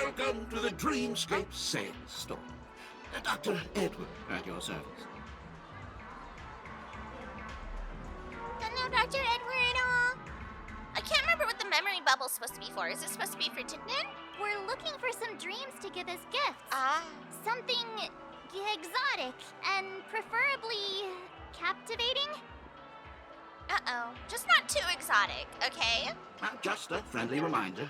Welcome to the Dreamscape Sales Store. Dr. Edward at your service. Hello, Dr. Edward. I can't remember what the memory bubble's supposed to be for. Is it supposed to be for Tidman? We're looking for some dreams to give as gifts. Ah. Something exotic and preferably captivating. Uh-oh. Just not too exotic, okay? Just a friendly reminder.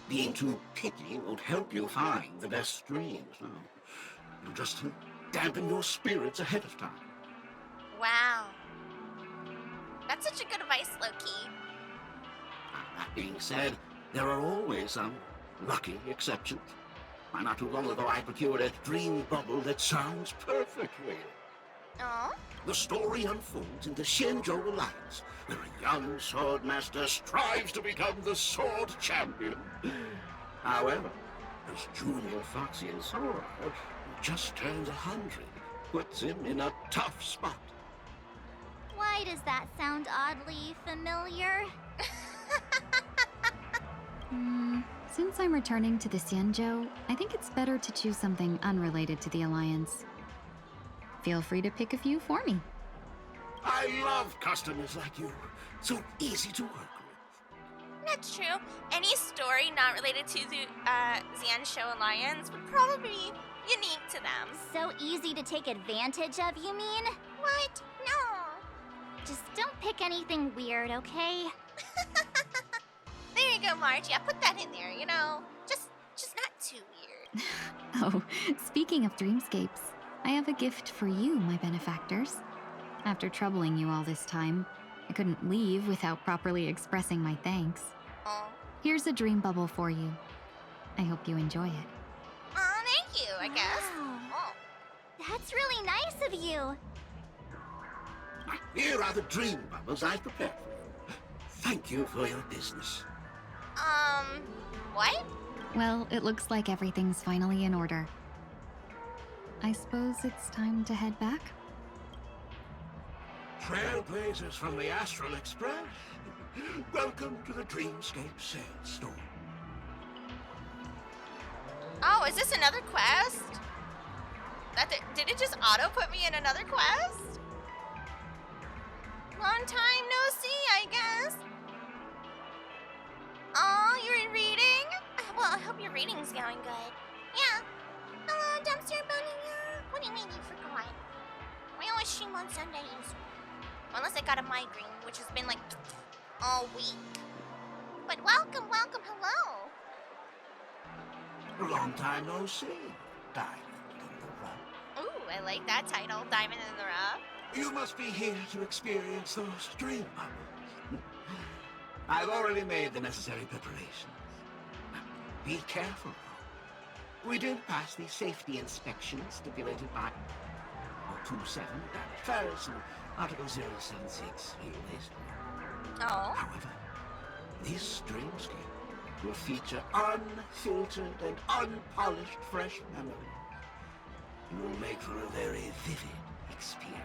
Being too picky won't help you find the best dreams. No. You'll just dampen your spirits ahead of time. Wow. That's such a good advice, Loki. That being said, there are always some lucky exceptions. Not too long ago, I procured a dream bubble that sounds perfectly. Oh? The story unfolds in the Shenzhou Alliance, where a young swordmaster strives to become the sword champion. However, as junior Foxy and Sora, who just turned 100, puts him in a tough spot. Why does that sound oddly familiar? Since I'm returning to the Xianzhou, I think it's better to choose something unrelated to the Alliance. Feel free to pick a few for me. I love customers like you. So easy to work with. That's true. Any story not related to the Xianzhou Alliance would probably be unique to them. So easy to take advantage of, you mean? What? No. Just don't pick anything weird, okay? There you go, Marge. Yeah, put that in there, you know. Just not too weird. Oh, speaking of dreamscapes, I have a gift for you, my benefactors. After troubling you all this time, I couldn't leave without properly expressing my thanks. Oh. Here's a dream bubble for you. I hope you enjoy it. Oh, thank you, I guess. Wow. Oh. That's really nice of you. Here are the dream bubbles I prepared for you. Thank you for your business. What? Well, it looks like everything's finally in order. I suppose it's time to head back? Trailblazers from the Astral Express. Welcome to the Dreamscape Sales Store. Oh, is this another quest? Did it just auto put me in another quest? Long time no see, I guess. Oh, you're reading? Well, I hope your reading's going good. Yeah. Hello, Dumpster Bunny. What do you mean you forgot? We always stream on Sundays. Unless I got a migraine, which has been like all week. But welcome, hello. Long time no see. Diamond in the rough. Ooh, I like that title, Diamond in the Rough. You must be here to experience those dream bubbles. I've already made the necessary preparations. Be careful, though. We did pass the safety inspection stipulated by 27 Paris and Article 076 released. Oh. However, this dreamscape will feature unfiltered and unpolished fresh memory. It will make for a very vivid experience.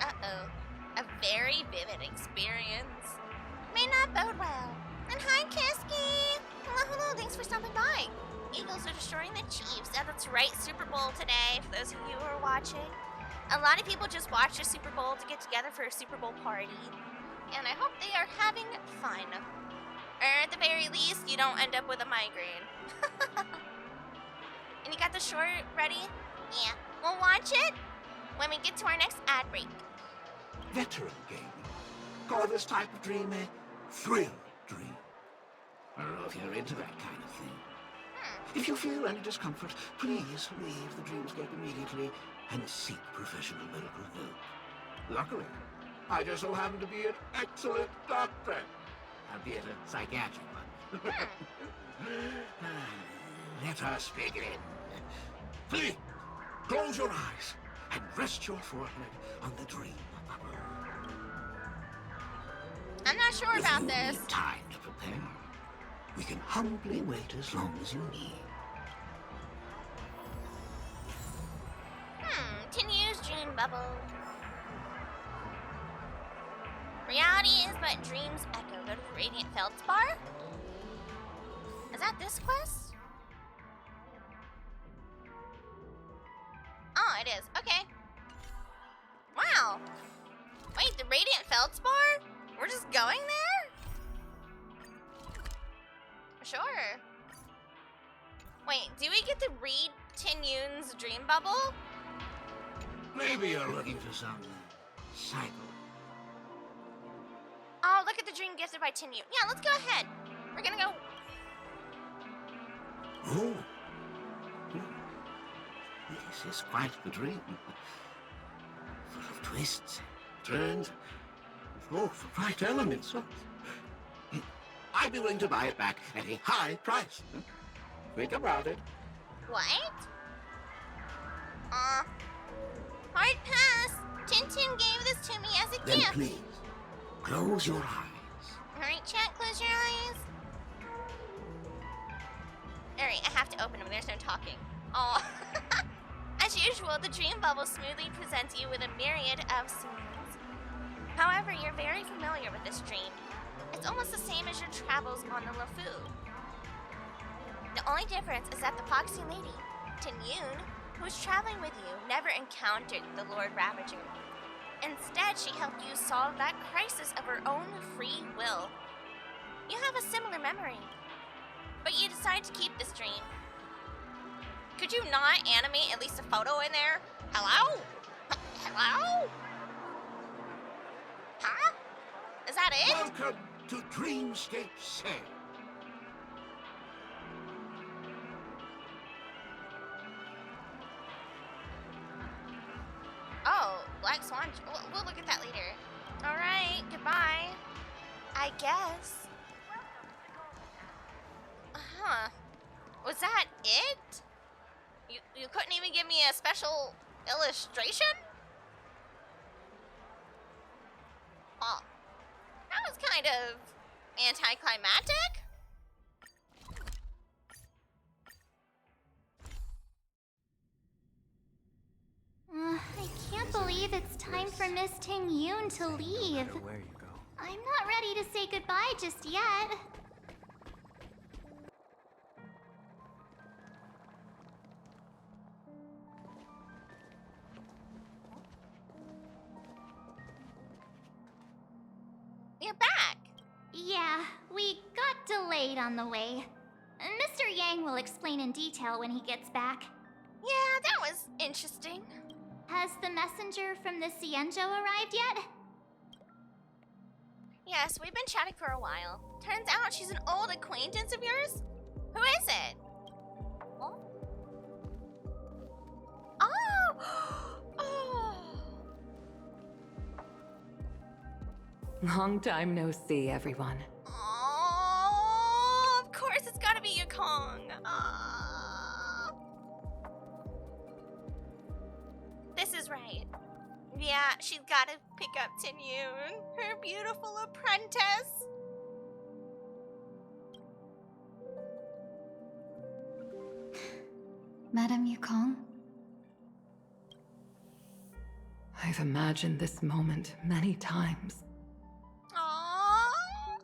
Uh-oh. A very vivid experience. May not bode well. And hi, Kiski! Hello, thanks for stopping by. Eagles are destroying the Chiefs. Yeah, that's right, Super Bowl today, for those of you who are watching. A lot of people just watch the Super Bowl to get together for a Super Bowl party. And I hope they are having fun. Or at the very least, you don't end up with a migraine. And you got the short ready? Yeah. We'll watch it when we get to our next ad break. Veteran gaming. Call this type of dream a thrill dream. I don't know if you're into that kind of thing. If you feel any discomfort, please leave the dreamscape immediately and seek professional medical help. Luckily, I just so happen to be an excellent doctor, albeit a psychiatric one. Let us begin. Please, close your eyes and rest your forehead on the dream bubble. I'm not sure about If you this. need time to prepare, we can humbly wait as long as you need. 10 years dream bubble. Reality is but dreams echo. Go to the Radiant Feldspar? Is that this quest? wow. Wait, the Radiant Feldspar? We're just going there? Sure. Wait, do we get to read Tin Yun's dream bubble? Maybe you're looking for some cycle. Oh, look at the dream gifted by Tin Yun. Yeah, let's go ahead. We're gonna go. Oh. Yes, it's quite the dream. Full of twists, turns, for right elements. I'd be willing to buy it back at a high price. Think about it. What? Hard pass. Tintin gave this to me as a Then gift. please, close your eyes. Alright, chat, close your eyes. Alright, I have to open them. There's no talking. Oh. As usual, the dream bubble smoothly presents you with a myriad of scenes. However, you're very familiar with this dream. It's almost the same as your travels on the LeFou. The only difference is that the Foxy Lady, Tin Yun, who was traveling with you, never encountered the Lord Ravager. Instead, she helped you solve that crisis of her own free will. You have a similar memory, but you decide to keep this dream. Could you not animate at least a photo in there? Hello? Hello? Huh? Is that it? Welcome to Dreamscape Sail. Oh, Black Swan. We'll look at that later. Alright, goodbye. I guess. Huh. Was that it? You couldn't even give me a special illustration? Oh. That was kind of anticlimactic. I can't believe it's time for Miss Ting Yun to leave. Where you go. I'm not ready to say goodbye just yet. You're back. Yeah, we got delayed on the way. Mr. Yang will explain in detail when he gets back. Yeah, that was interesting. Has the messenger from the Cienjo arrived yet? Yes, we've been chatting for a while. Turns out she's an old acquaintance of yours? Who is it? Oh. Oh. Long time no see, everyone. Oh, of course it's gotta be Yukong. This is right. Yeah, she's gotta pick up Tin Yun, her beautiful apprentice. Madame Yukong? I've imagined this moment many times. Aww.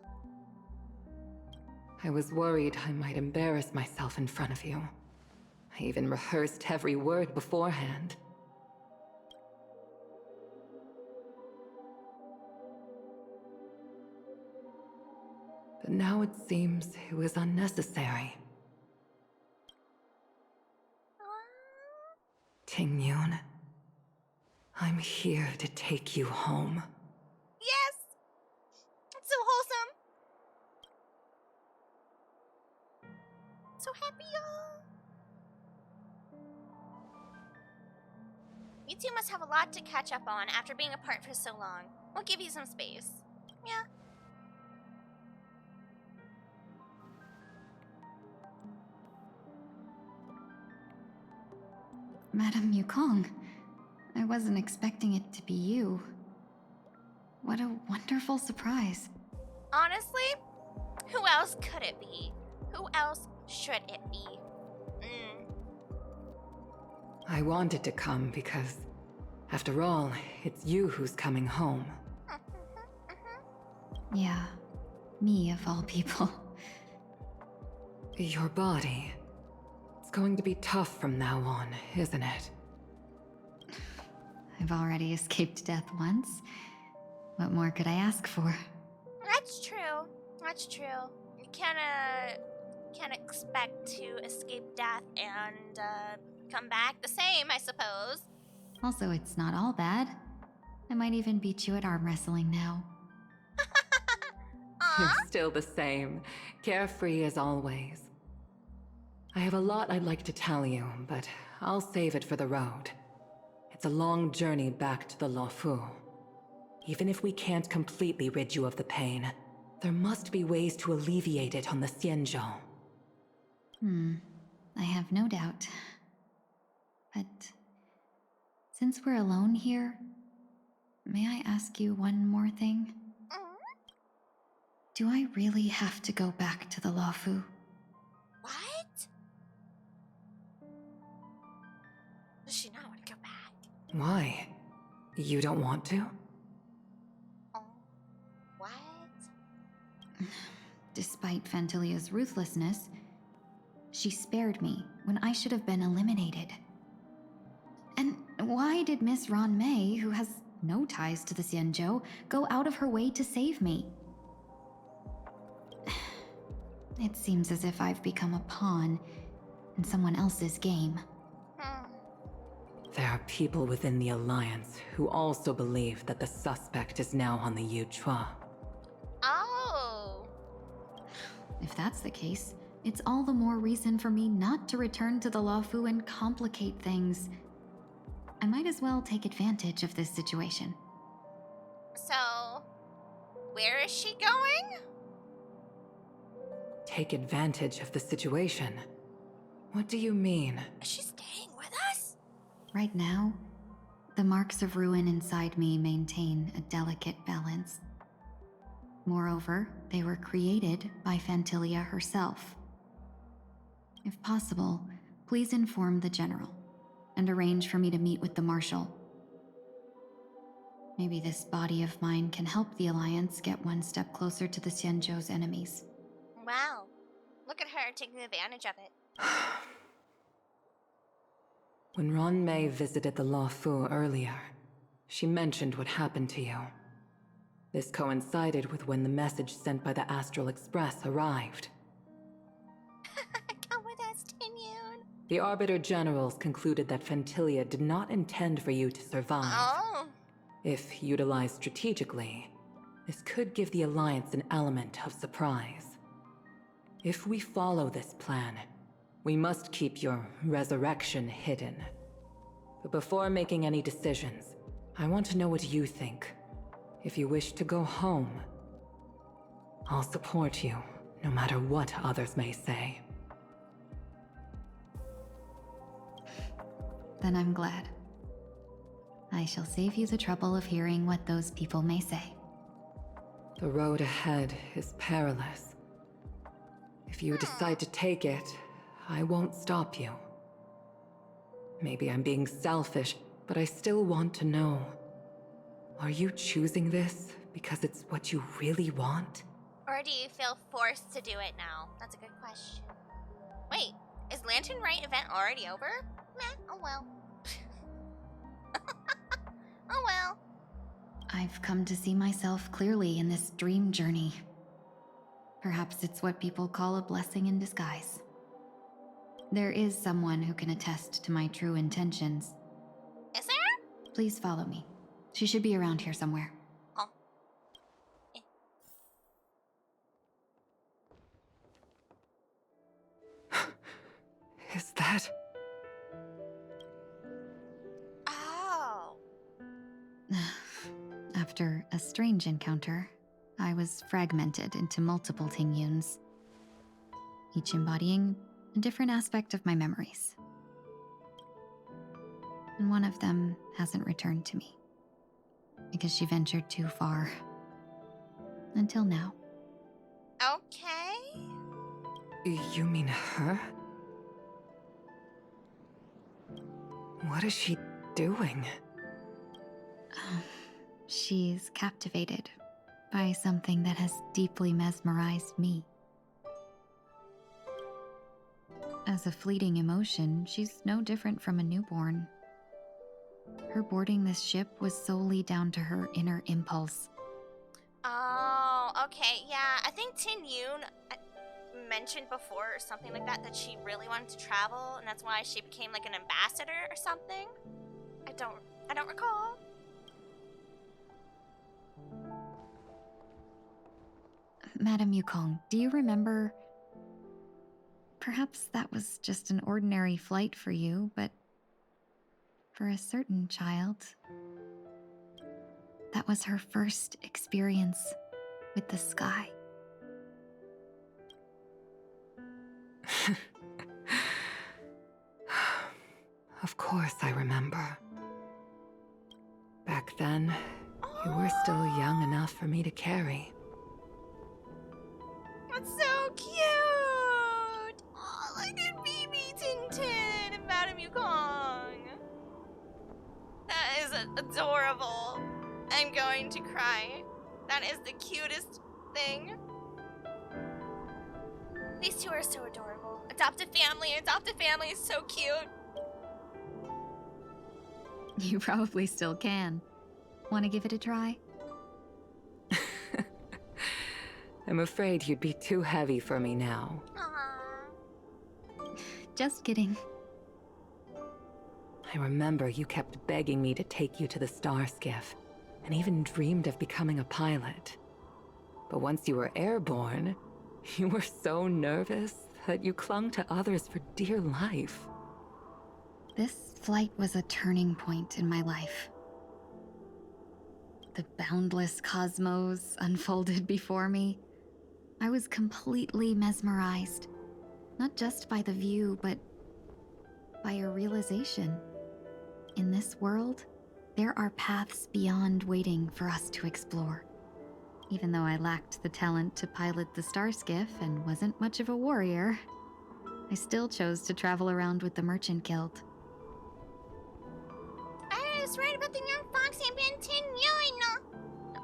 I was worried I might embarrass myself in front of you. I even rehearsed every word beforehand. But now it seems it was unnecessary. Ting Yun, I'm here to take you home. Yes! It's so wholesome. So happy, y'all. You two must have a lot to catch up on after being apart for so long. We'll give you some space. Yeah. Madame Yukong, I wasn't expecting it to be you. What a wonderful surprise. Honestly, who else could it be? Who else should it be? I wanted to come because, after all, it's you who's coming home. Yeah, me of all people. Your body. It's going to be tough from now on, isn't it? I've already escaped death once. What more could I ask for? That's true. That's true. You can't expect to escape death and come back the same, I suppose. Also, it's not all bad. I might even beat you at arm wrestling now. You're Aw. still the same, carefree as always. I have a lot I'd like to tell you, but I'll save it for the road. It's a long journey back to the Luofu. Even if we can't completely rid you of the pain, there must be ways to alleviate it on the Xianzhou. I have no doubt. But since we're alone here, may I ask you one more thing? Do I really have to go back to the Luofu? What? Does she not want to go back? Why? You don't want to? Oh. What? Despite Fantilia's ruthlessness, she spared me when I should have been eliminated. And why did Miss Ron Mei, who has no ties to the Xianzhou, go out of her way to save me? It seems as if I've become a pawn in someone else's game. There are people within the Alliance who also believe that the suspect is now on the Yuchua. Oh. If that's the case, it's all the more reason for me not to return to the Luofu and complicate things. I might as well take advantage of this situation. So, where is she going? Take advantage of the situation? What do you mean? Is she staying with us? Right now, the marks of ruin inside me maintain a delicate balance. Moreover, they were created by Fantilia herself. If possible, please inform the General and arrange for me to meet with the Marshal. Maybe this body of mine can help the Alliance get one step closer to the Xianzhou's enemies. Wow. Look at her taking advantage of it. When Ron Mei visited the Luofu earlier, she mentioned what happened to you. This coincided with when the message sent by the Astral Express arrived. Come with us, Tinyun. The Arbiter Generals concluded that Fantilia did not intend for you to survive. Oh. If utilized strategically, this could give the Alliance an element of surprise. If we follow this plan, we must keep your resurrection hidden. But before making any decisions, I want to know what you think. If you wish to go home, I'll support you, no matter what others may say. Then I'm glad. I shall save you the trouble of hearing what those people may say. The road ahead is perilous. If you decide to take it, I won't stop you. Maybe I'm being selfish, but I still want to know. Are you choosing this because it's what you really want? Or do you feel forced to do it now? That's a good question. Wait, is Lantern Rite event already over? Meh, oh well. Oh well. I've come to see myself clearly in this dream journey. Perhaps it's what people call a blessing in disguise. There is someone who can attest to my true intentions. Is there? Please follow me. She should be around here somewhere. Oh. Is that... Oh. After a strange encounter, I was fragmented into multiple Tingyuns, each embodying a different aspect of my memories. And one of them hasn't returned to me, because she ventured too far. Until now. Okay. You mean her? What is she doing? She's captivated by something that has deeply mesmerized me. As a fleeting emotion, she's no different from a newborn. Her boarding this ship was solely down to her inner impulse. Oh, okay, yeah. I think Tin Yoon mentioned before or something like that she really wanted to travel, and that's why she became like an ambassador or something. I don't recall. Madame Yukong, do you remember? Perhaps that was just an ordinary flight for you, but for a certain child, that was her first experience with the sky. Of course I remember. Back then, you were still young enough for me to carry. That's so cute! Oh, look at Bibi, Tintin, and Madame Yukong. That is adorable. I'm going to cry. That is the cutest thing. These two are so adorable. Adoptive family is so cute. You probably still can. Want to give it a try? I'm afraid you'd be too heavy for me now. Aww. Just kidding. I remember you kept begging me to take you to the star skiff, and even dreamed of becoming a pilot. But once you were airborne, you were so nervous that you clung to others for dear life. This flight was a turning point in my life. The boundless cosmos unfolded before me. I was completely mesmerized, not just by the view, but by a realization. In this world, there are paths beyond waiting for us to explore. Even though I lacked the talent to pilot the star skiff and wasn't much of a warrior, I still chose to travel around with the Merchant Guild. I was right about the young fox and Tin Yoon.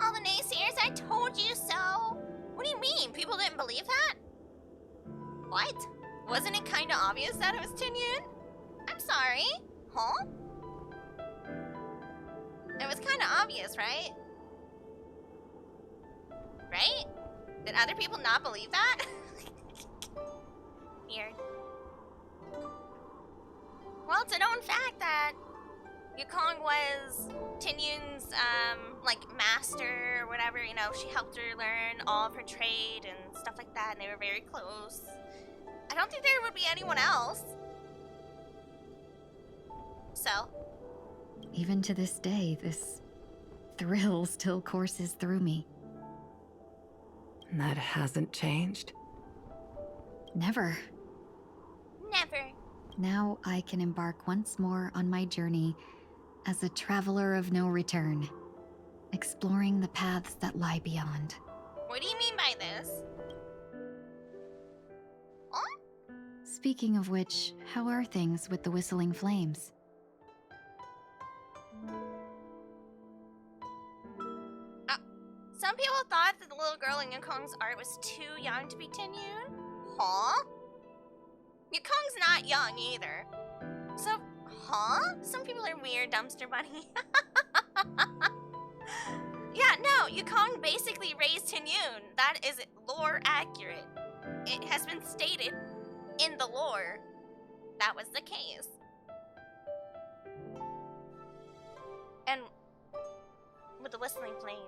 All the naysayers, I told you so. What do you mean? People didn't believe that? What? Wasn't it kind of obvious that it was Tin Yoon? I'm sorry. Huh? It was kind of obvious, right? Right? Did other people not believe that? Weird. Well, it's a known fact that Yukong was Tin Yoon's, like, master or whatever. You know, she helped her learn all of her trade and stuff like that, and they were very close. I don't think there would be anyone else. So? Even to this day, this thrill still courses through me. That hasn't changed? Never. Never. Now I can embark once more on my journey as a traveler of no return, exploring the paths that lie beyond. What do you mean by this? Huh? Speaking of which, how are things with the Whistling Flames? Some people thought that the little girl in Yukong's art was too young to be Tin Yoon. Huh? Yukong's not young either. So, huh? Some people are weird, Dumpster Bunny. Yeah, no, Yukong basically raised Tin Yoon. That is lore accurate. It has been stated in the lore that was the case. And with the Whistling Flames.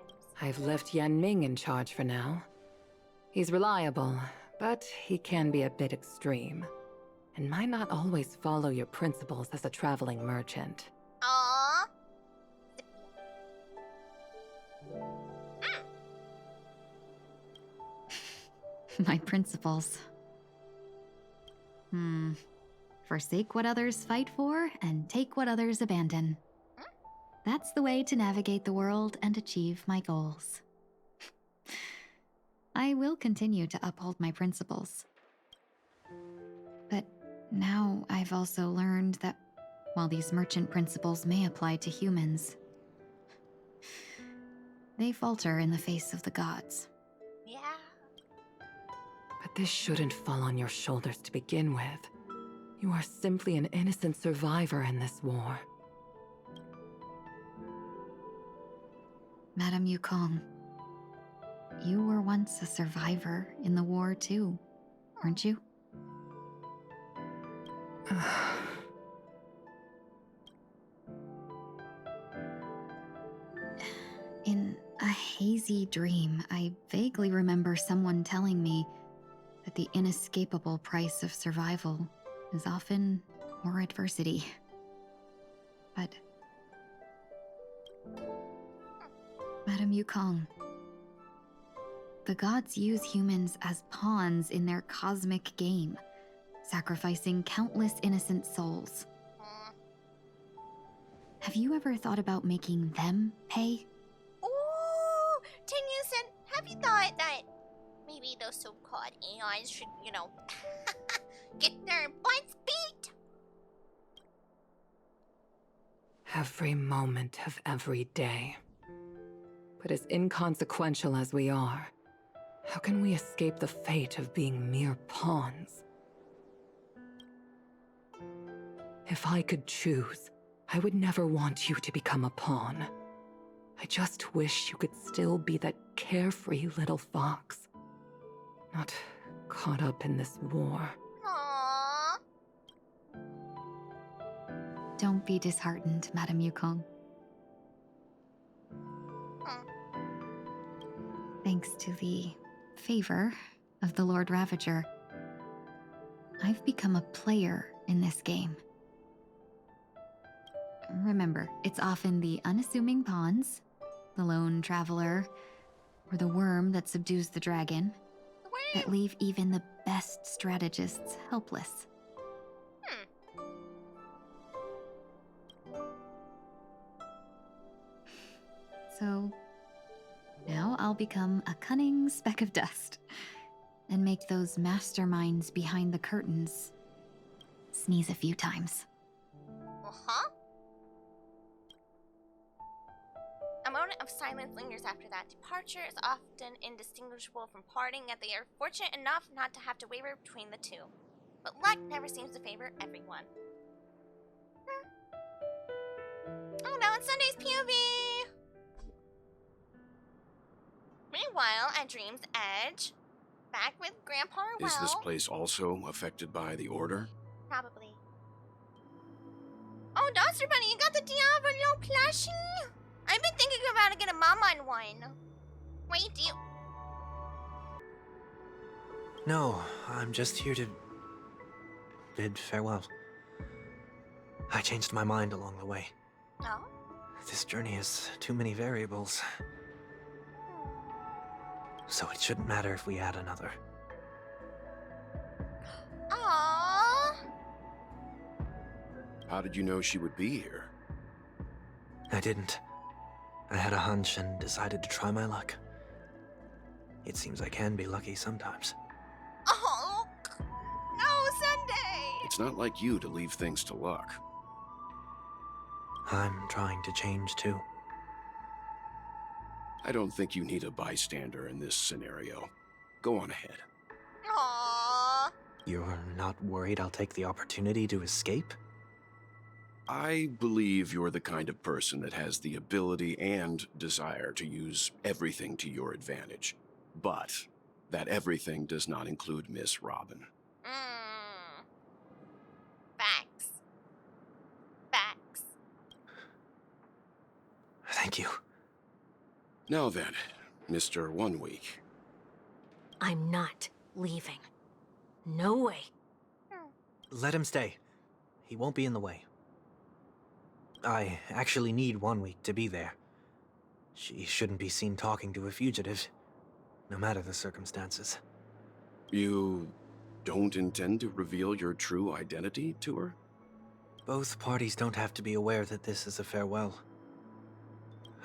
I've left Yan Ming in charge for now. He's reliable, but he can be a bit extreme, and might not always follow your principles as a traveling merchant. Aww. My principles. Forsake what others fight for and take what others abandon. That's the way to navigate the world and achieve my goals. I will continue to uphold my principles. But now I've also learned that while these merchant principles may apply to humans, they falter in the face of the gods. Yeah. But this shouldn't fall on your shoulders to begin with. You are simply an innocent survivor in this war. Madame Yukong, you were once a survivor in the war too, weren't you? In a hazy dream, I vaguely remember someone telling me that the inescapable price of survival is often more adversity. But Madame Yukong, the gods use humans as pawns in their cosmic game, sacrificing countless innocent souls. Have you ever thought about making them pay? Ooh, Tennyson, have you thought that maybe those so-called AIs should, get their butts beat? Every moment of every day. But as inconsequential as we are, how can we escape the fate of being mere pawns? If I could choose, I would never want you to become a pawn. I just wish you could still be that carefree little fox, not caught up in this war. Aww. Don't be disheartened, Madame Yukong. Thanks to the favor of the Lord Ravager, I've become a player in this game. Remember, it's often the unassuming pawns, the lone traveler, or the worm that subdues the dragon, that leave even the best strategists helpless. So, now I'll become a cunning speck of dust, and make those masterminds behind the curtains sneeze a few times. Uh-huh. A moment of silence lingers after that. Departure is often indistinguishable from parting, yet they are fortunate enough not to have to waver between the two. But luck never seems to favor everyone. Oh, now it's Sunday's POV! Meanwhile, at Dream's Edge, back with Grandpa Ruel. Is this place also affected by the Order? Probably. Oh, Duster Bunny, you got the Diablo plushie? I've been thinking about getting a Mama one. Wait, do you... No, I'm just here to bid farewell. I changed my mind along the way. Oh? This journey has too many variables. So it shouldn't matter if we add another. Aww. How did you know she would be here? I didn't. I had a hunch and decided to try my luck. It seems I can be lucky sometimes. Oh, no, Sunday! It's not like you to leave things to luck. I'm trying to change too. I don't think you need a bystander in this scenario. Go on ahead. Aww. You're not worried I'll take the opportunity to escape? I believe you're the kind of person that has the ability and desire to use everything to your advantage. But that everything does not include Miss Robin. Facts. Facts. Thank you. Now then, Mr. 1 Week. I'm not leaving. No way. Let him stay. He won't be in the way. I actually need 1 week to be there. She shouldn't be seen talking to a fugitive, no matter the circumstances. You don't intend to reveal your true identity to her? Both parties don't have to be aware that this is a farewell.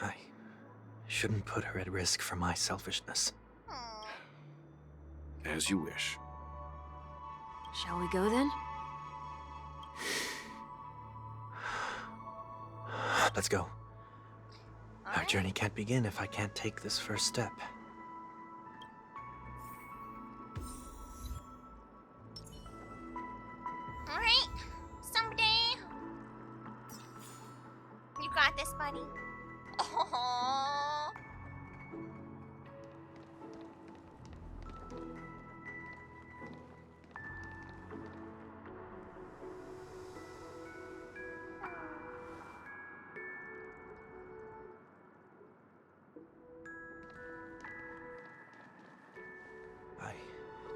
I shouldn't put her at risk for my selfishness. As you wish. Shall we go then? Let's go. Our journey can't begin if I can't take this first step. Alright, someday. You got this, buddy. Oh.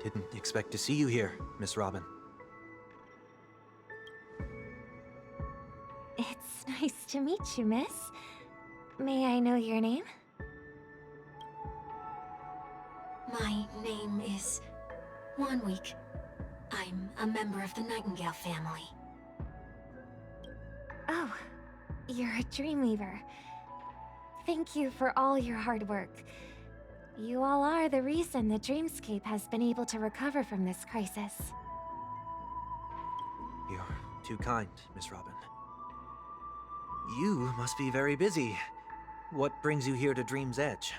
Didn't expect to see you here, Miss Robin. It's nice to meet you, miss. May I know your name? My name is Wanweek. I'm a member of the Nightingale family. Oh, you're a Dreamweaver. Thank you for all your hard work. You all are the reason the Dreamscape has been able to recover from this crisis. You're too kind, Miss Robin. You must be very busy. What brings you here to Dream's Edge?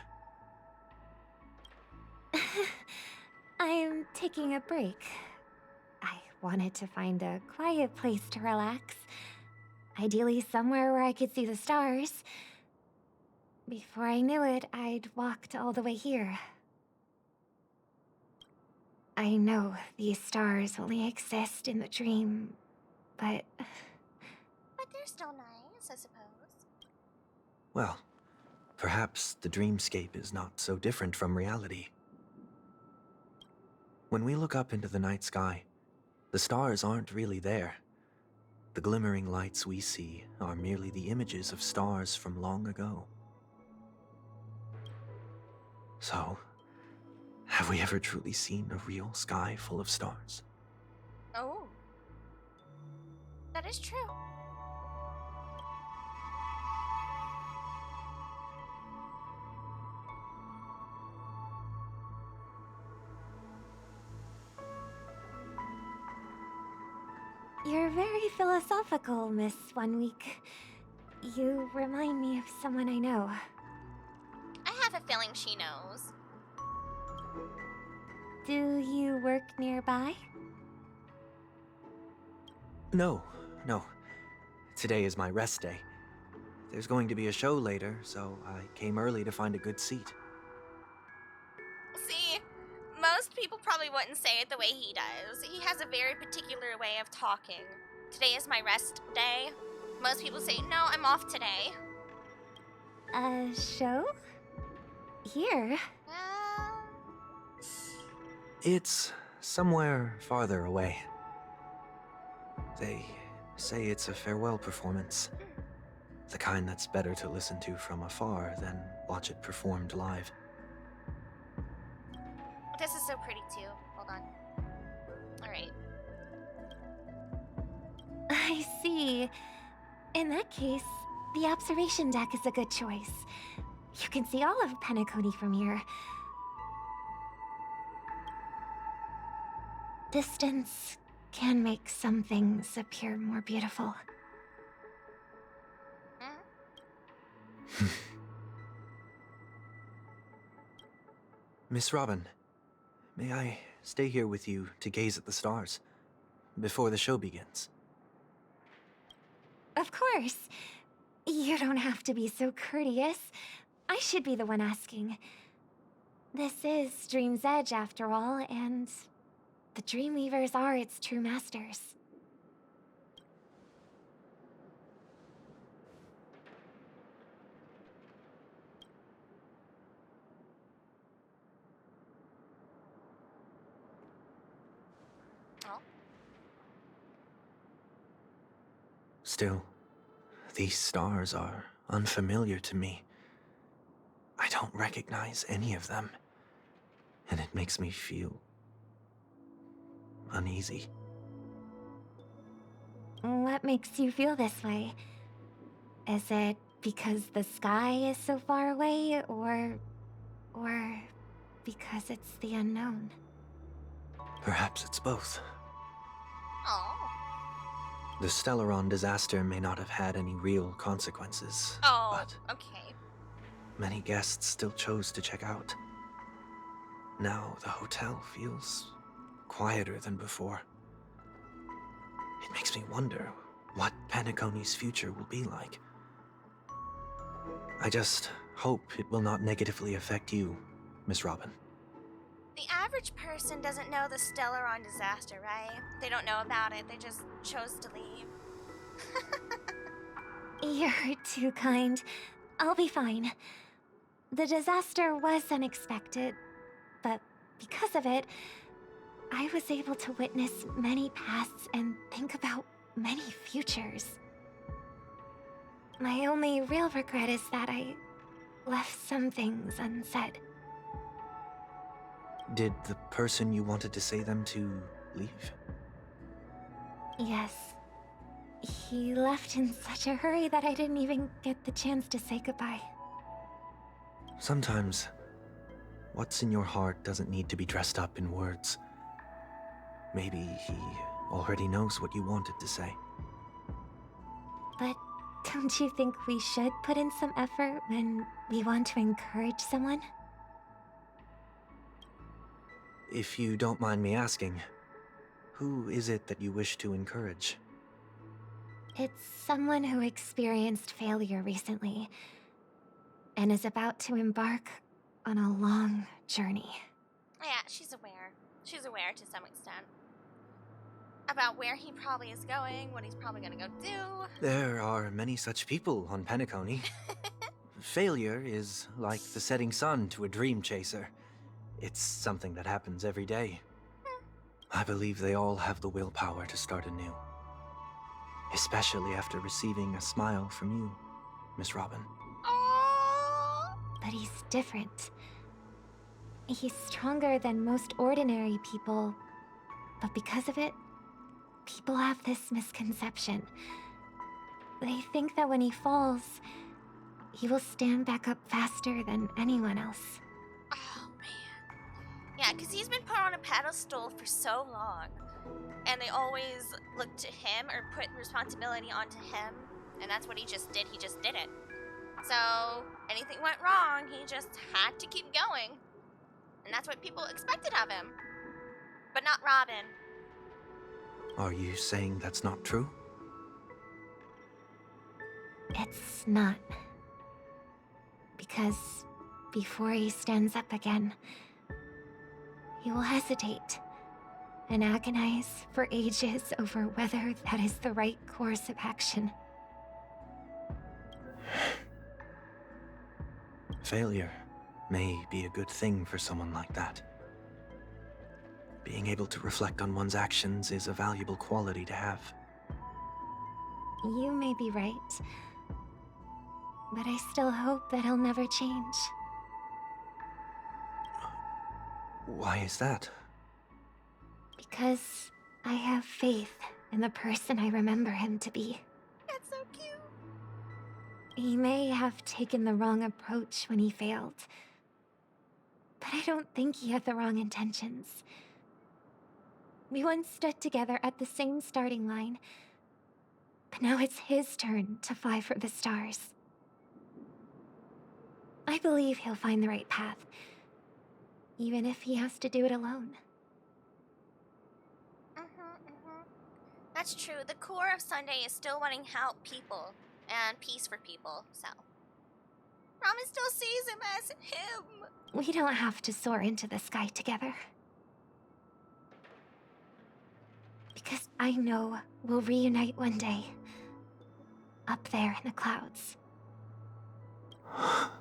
I'm taking a break. I wanted to find a quiet place to relax. Ideally somewhere where I could see the stars. Before I knew it, I'd walked all the way here. I know these stars only exist in the dream, but... But they're still nice, I suppose. Well, perhaps the dreamscape is not so different from reality. When we look up into the night sky, the stars aren't really there. The glimmering lights we see are merely the images of stars from long ago. So, have we ever truly seen a real sky full of stars? Oh. That is true. You're very philosophical, Miss Wanweek. You remind me of someone I know. I have a feeling she knows. Do you work nearby? No. Today is my rest day. There's going to be a show later, so I came early to find a good seat. See, most people probably wouldn't say it the way he does. He has a very particular way of talking. Today is my rest day. Most people say, no, I'm off today. A show? Here? It's somewhere farther away. They say it's a farewell performance. The kind that's better to listen to from afar than watch it performed live. This is so pretty too. Hold on. Alright. I see. In that case, the observation deck is a good choice. You can see all of Penacony from here. Distance can make some things appear more beautiful. Miss Robin, may I stay here with you to gaze at the stars before the show begins? Of course. You don't have to be so courteous. I should be the one asking. This is Dream's Edge, after all, and the Dreamweavers are its true masters. Oh. Still, these stars are unfamiliar to me. I don't recognize any of them, and it makes me feel uneasy. What makes you feel this way? Is it because the sky is so far away, or because it's the unknown? Perhaps it's both. Oh. The Stellaron disaster may not have had any real consequences, Oh, but okay. many guests still chose to check out. Now the hotel feels quieter than before. It makes me wonder what Penacony's future will be like. I just hope it will not negatively affect you, Miss Robin. The average person doesn't know the Stellaron disaster, right? They don't know about it, they just chose to leave. You're too kind. I'll be fine. The disaster was unexpected, but because of it, I was able to witness many pasts and think about many futures. My only real regret is that I left some things unsaid. Did the person you wanted to say them to leave? Yes. He left in such a hurry that I didn't even get the chance to say goodbye. Sometimes, what's in your heart doesn't need to be dressed up in words. Maybe he already knows what you wanted to say. But don't you think we should put in some effort when we want to encourage someone? If you don't mind me asking, who is it that you wish to encourage? It's someone who experienced failure recently and is about to embark on a long journey. Yeah, she's aware. She's aware to some extent. About where he probably is going, what he's probably gonna go do. There are many such people on Penacony. Failure is like the setting sun to a dream chaser. It's something that happens every day. I believe they all have the willpower to start anew. Especially after receiving a smile from you, Miss Robin. Aww. But he's different. He's stronger than most ordinary people, but because of it, people have this misconception. They think that when he falls, he will stand back up faster than anyone else. Oh, man. Yeah, because he's been put on a pedestal for so long. And they always look to him or put responsibility onto him. And that's what he just did. He just did it. So, anything went wrong, he just had to keep going. And that's what people expected of him. But not Robin. Are you saying that's not true? It's not. Because before he stands up again, he will hesitate and agonize for ages over whether that is the right course of action. Failure may be a good thing for someone like that. Being able to reflect on one's actions is a valuable quality to have. You may be right, but I still hope that he'll never change. Why is that? Because I have faith in the person I remember him to be. That's so cute. He may have taken the wrong approach when he failed, but I don't think he had the wrong intentions. We once stood together at the same starting line, but now it's his turn to fly for the stars. I believe he'll find the right path, even if he has to do it alone. That's true. The core of Sunday is still wanting to help people and peace for people, so. Robin still sees him as him. We don't have to soar into the sky together. Because I know we'll reunite one day. Up there in the clouds. I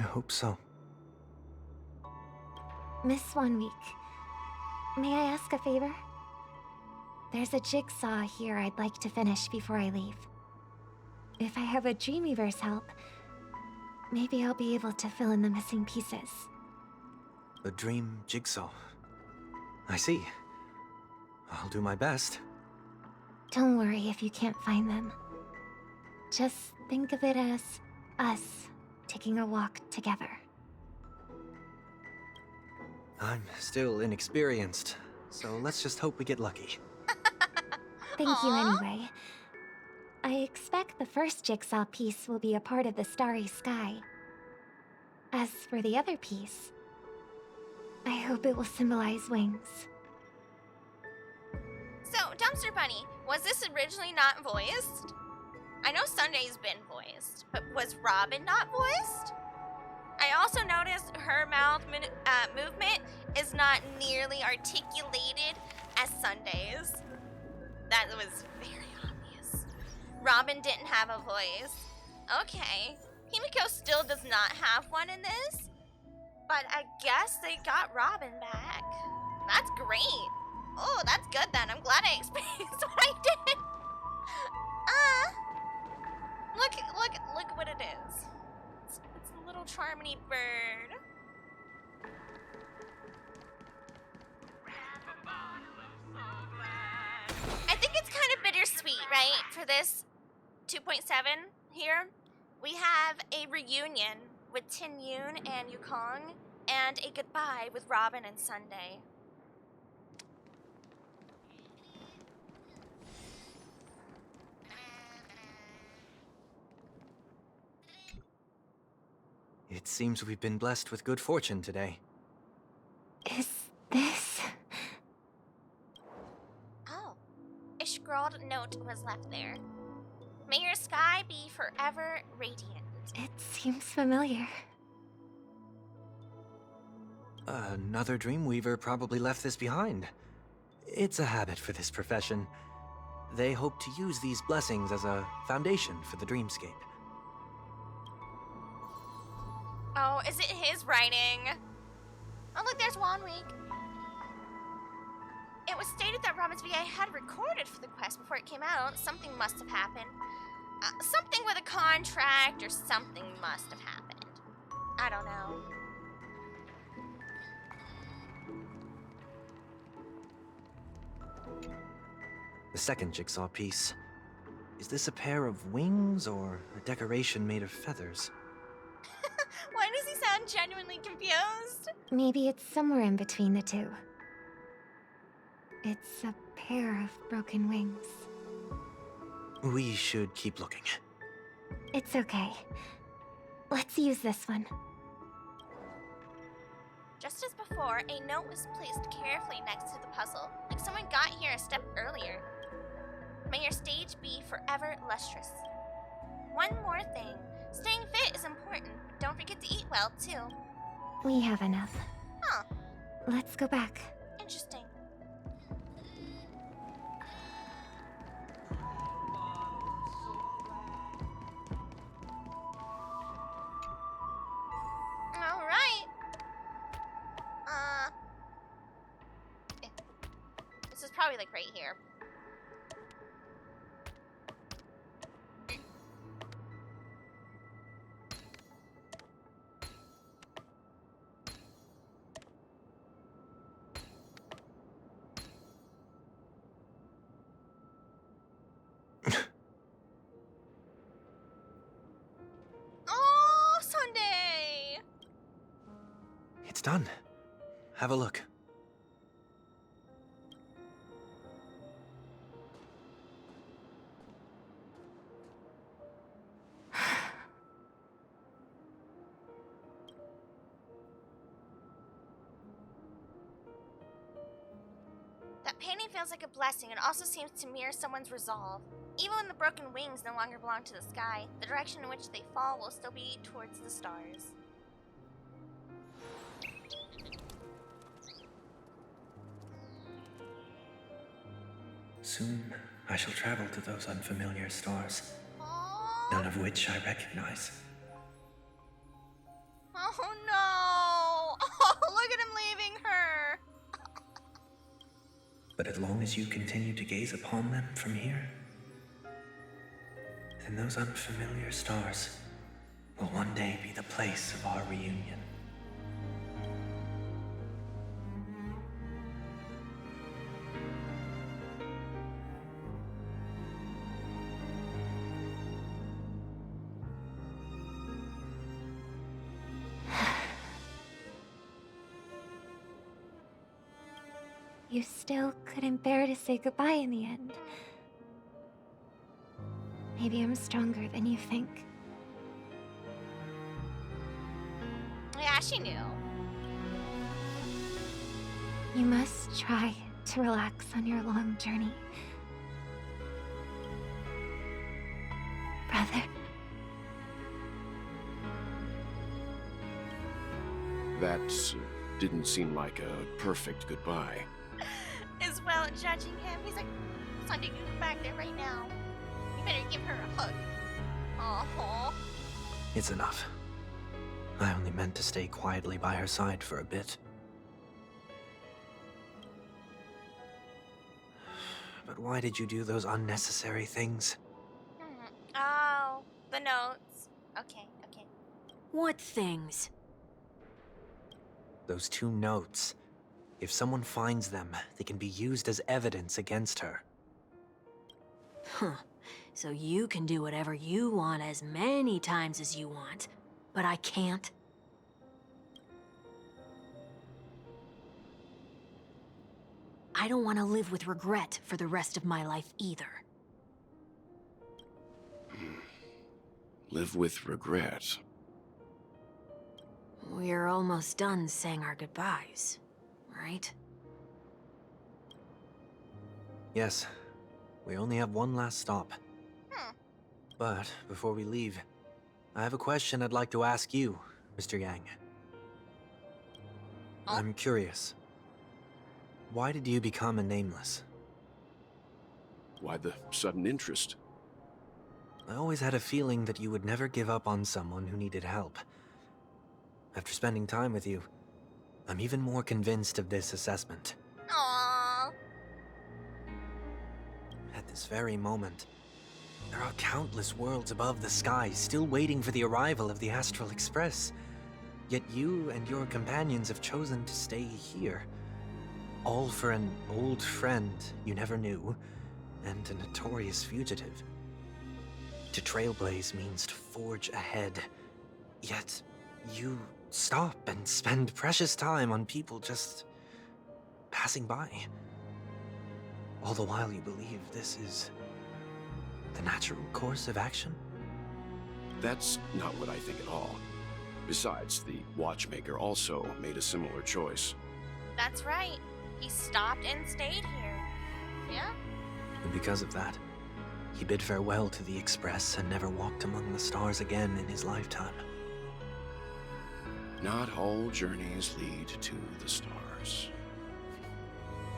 hope so. Miss 1 Week, may I ask a favor? There's a jigsaw here I'd like to finish before I leave. If I have a Dreamweaver's help, maybe I'll be able to fill in the missing pieces. A dream jigsaw. I see. I'll do my best. Don't worry if you can't find them. Just think of it as us taking a walk together. I'm still inexperienced, so let's just hope we get lucky. Thank you Aw. anyway. I expect the first jigsaw piece will be a part of the starry sky. As for the other piece, I hope it will symbolize wings. So, Dumpster Bunny, was this originally not voiced? I know Sunday's been voiced, but was Robin not voiced? I also noticed her mouth movement is not nearly articulated as Sunday's. That was very obvious. Robin didn't have a voice. Okay. Himiko still does not have one in this, but I guess they got Robin back. That's great. Oh, that's good then. I'm glad I experienced what I did. Look what it is. It's a little charming bird. I think it's kind of bittersweet, right? For this 2.7 here, we have a reunion with Tin Yoon and Yukong, and a goodbye with Robin and Sunday. It seems we've been blessed with good fortune today. Is this... Oh, a scrawled note was left there. May your sky be forever radiant. It seems familiar. Another Dreamweaver probably left this behind. It's a habit for this profession. They hope to use these blessings as a foundation for the dreamscape. Oh, is it his writing? Oh, look, there's Wanweek. It was stated that Robin's VA had recorded for the quest before it came out. Something must have happened. Something with a contract or something must have happened. I don't know. The second jigsaw piece. Is this a pair of wings or a decoration made of feathers? Why does he sound genuinely confused? Maybe it's somewhere in between the two. It's a pair of broken wings. We should keep looking. It's okay. Let's use this one. Just as before, a note was placed carefully next to the puzzle, like someone got here a step earlier. May your stage be forever lustrous. One more thing. Staying fit is important. Don't forget to eat well, too. We have enough. Huh. Let's go back. Interesting. Alright. This is probably like right here. Oh, Sunday! It's done. Have a look. That painting feels like a blessing. It also seems to mirror someone's resolve. Even when the broken wings no longer belong to the sky, the direction in which they fall will still be towards the stars. Soon, I shall travel to those unfamiliar stars, Aww. none of which I recognize. Oh no! Oh, look at him leaving her! But as long as you continue to gaze upon them from here, then those unfamiliar stars will one day be the place of our reunion. You still couldn't bear to say goodbye in the end. Maybe I'm stronger than you think. Yeah, she knew. You must try to relax on your long journey. Brother. That didn't seem like a perfect goodbye. As well, judging him, he's like, Sunday, you back there right now. You better give her a hug. Aww. It's enough. I only meant to stay quietly by her side for a bit. But why did you do those unnecessary things? Oh, the notes. Okay. What things? Those 2 notes. If someone finds them, they can be used as evidence against her. Huh. So you can do whatever you want as many times as you want, but I can't? I don't want to live with regret for the rest of my life either. Live with regret. We're almost done saying our goodbyes, right? Yes. We only have one last stop. But before we leave, I have a question I'd like to ask you, Mr. Yang. I'm curious. Why did you become a Nameless? Why the sudden interest? I always had a feeling that you would never give up on someone who needed help. After spending time with you, I'm even more convinced of this assessment. Aww. At this very moment, there are countless worlds above the sky still waiting for the arrival of the Astral Express. Yet you and your companions have chosen to stay here. All for an old friend you never knew, and a notorious fugitive. To trailblaze means to forge ahead. Yet, you stop and spend precious time on people just passing by. All the while you believe this is the natural course of action? That's not what I think at all. Besides, the watchmaker also made a similar choice. That's right. He stopped and stayed here. Yeah? And because of that, he bid farewell to the Express and never walked among the stars again in his lifetime. Not all journeys lead to the stars.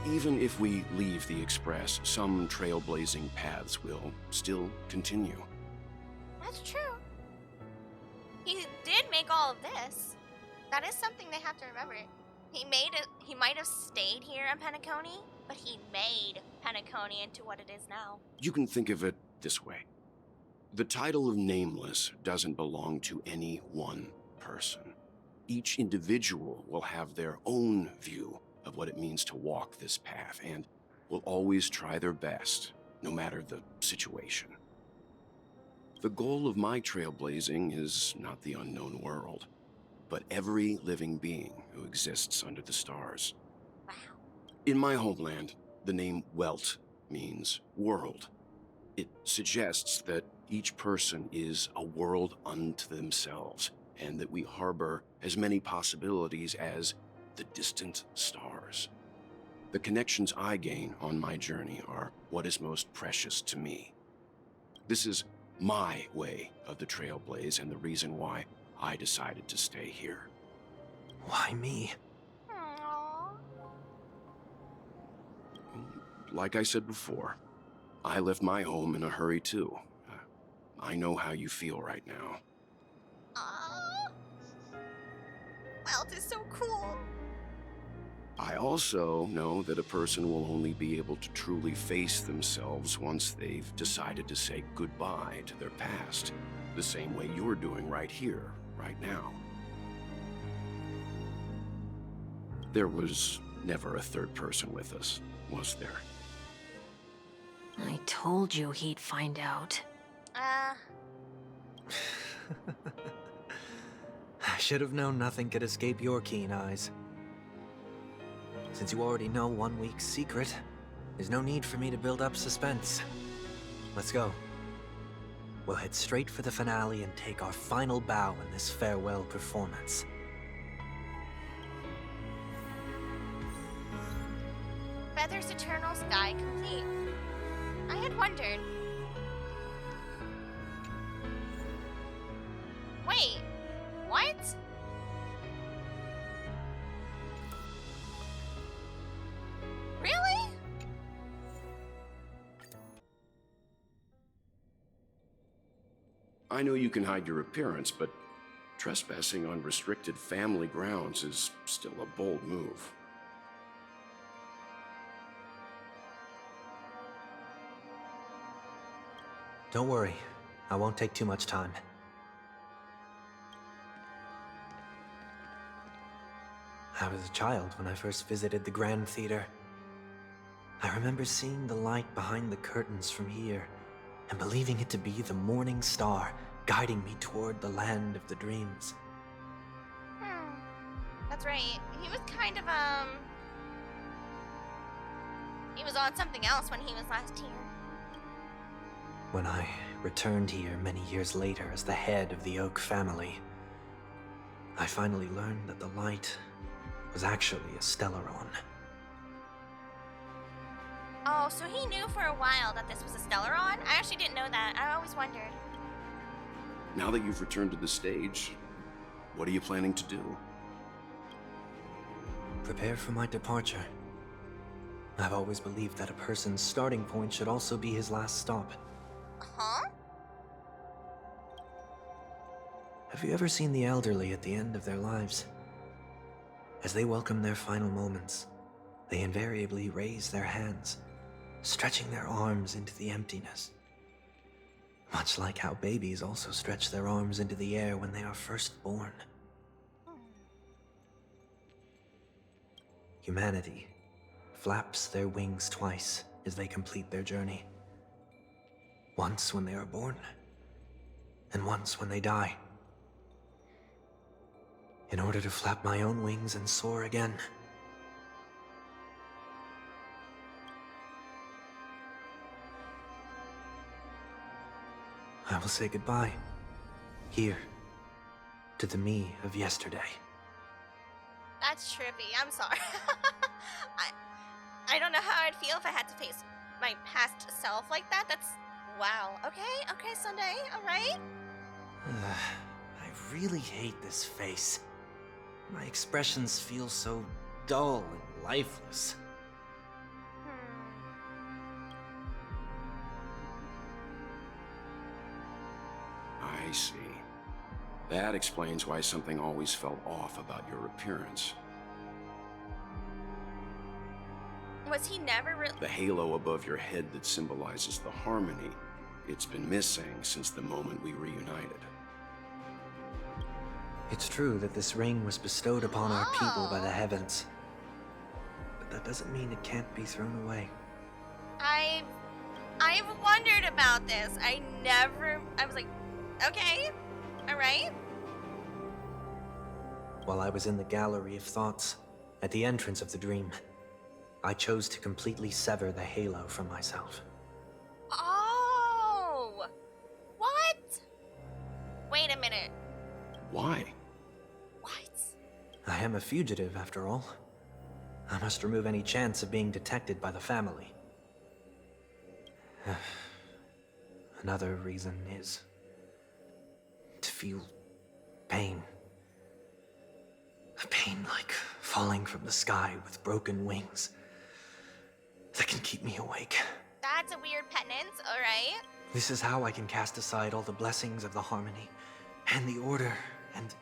Even if we leave the Express, some trailblazing paths will still continue. That's true. He did make all of this. That is something they have to remember. He might have stayed here in Penacony, but he made Penacony into what it is now. You can think of it this way. The title of Nameless doesn't belong to any one person. Each individual will have their own view of what it means to walk this path, and will always try their best, no matter the situation. The goal of my trailblazing is not the unknown world, but every living being who exists under the stars. Wow. In my homeland, the name Welt means world. It suggests that each person is a world unto themselves, and that we harbor as many possibilities as the distant stars. The connections I gain on my journey are what is most precious to me. This is my way of the trailblaze and the reason why I decided to stay here. Why me? Aww. Like I said before, I left my home in a hurry too. I know how you feel right now. Aww. Welt is so cool. I also know that a person will only be able to truly face themselves once they've decided to say goodbye to their past, the same way you're doing right here, right now. There was never a third person with us, was there? I told you he'd find out. I should have known nothing could escape your keen eyes. Since you already know 1 week's secret, there's no need for me to build up suspense. Let's go. We'll head straight for the finale and take our final bow in this farewell performance. Feathers Eternal Sky complete. I had wondered. Wait, what? Really? I know you can hide your appearance, but trespassing on restricted family grounds is still a bold move. Don't worry, I won't take too much time. I was a child when I first visited the Grand Theater. I remember seeing the light behind the curtains from here and believing it to be the morning star guiding me toward the land of the dreams. That's right. He was kind of, he was on something else when he was last here. When I returned here many years later as the head of the Oak family, I finally learned that the light was actually a Stellaron. Oh, so he knew for a while that this was a Stellaron? I actually didn't know that. I always wondered. Now that you've returned to the stage, what are you planning to do? Prepare for my departure. I've always believed that a person's starting point should also be his last stop. Huh? Have you ever seen the elderly at the end of their lives? As they welcome their final moments, they invariably raise their hands, stretching their arms into the emptiness. Much like how babies also stretch their arms into the air when they are first born. Humanity flaps their wings twice as they complete their journey. Once when they are born, and once when they die. In order to flap my own wings and soar again. I will say goodbye, here, to the me of yesterday. That's trippy. I'm sorry. I don't know how I'd feel if I had to face my past self like that. That's... wow. Okay, Sunday. Alright? I really hate this face. My expressions feel so dull and lifeless. I see. That explains why something always felt off about your appearance. Was he never really... The halo above your head that symbolizes the harmony, it's been missing since the moment we reunited. It's true that this ring was bestowed upon our people by the heavens. But that doesn't mean it can't be thrown away. I've wondered about this. I was like, okay, alright. While I was in the Gallery of Thoughts, at the entrance of the dream, I chose to completely sever the halo from myself. Oh! What? Wait a minute. Why? What? I am a fugitive, after all. I must remove any chance of being detected by the family. Another reason is to feel pain. A pain like falling from the sky with broken wings that can keep me awake. That's a weird penance, alright? This is how I can cast aside all the blessings of the harmony and the order and,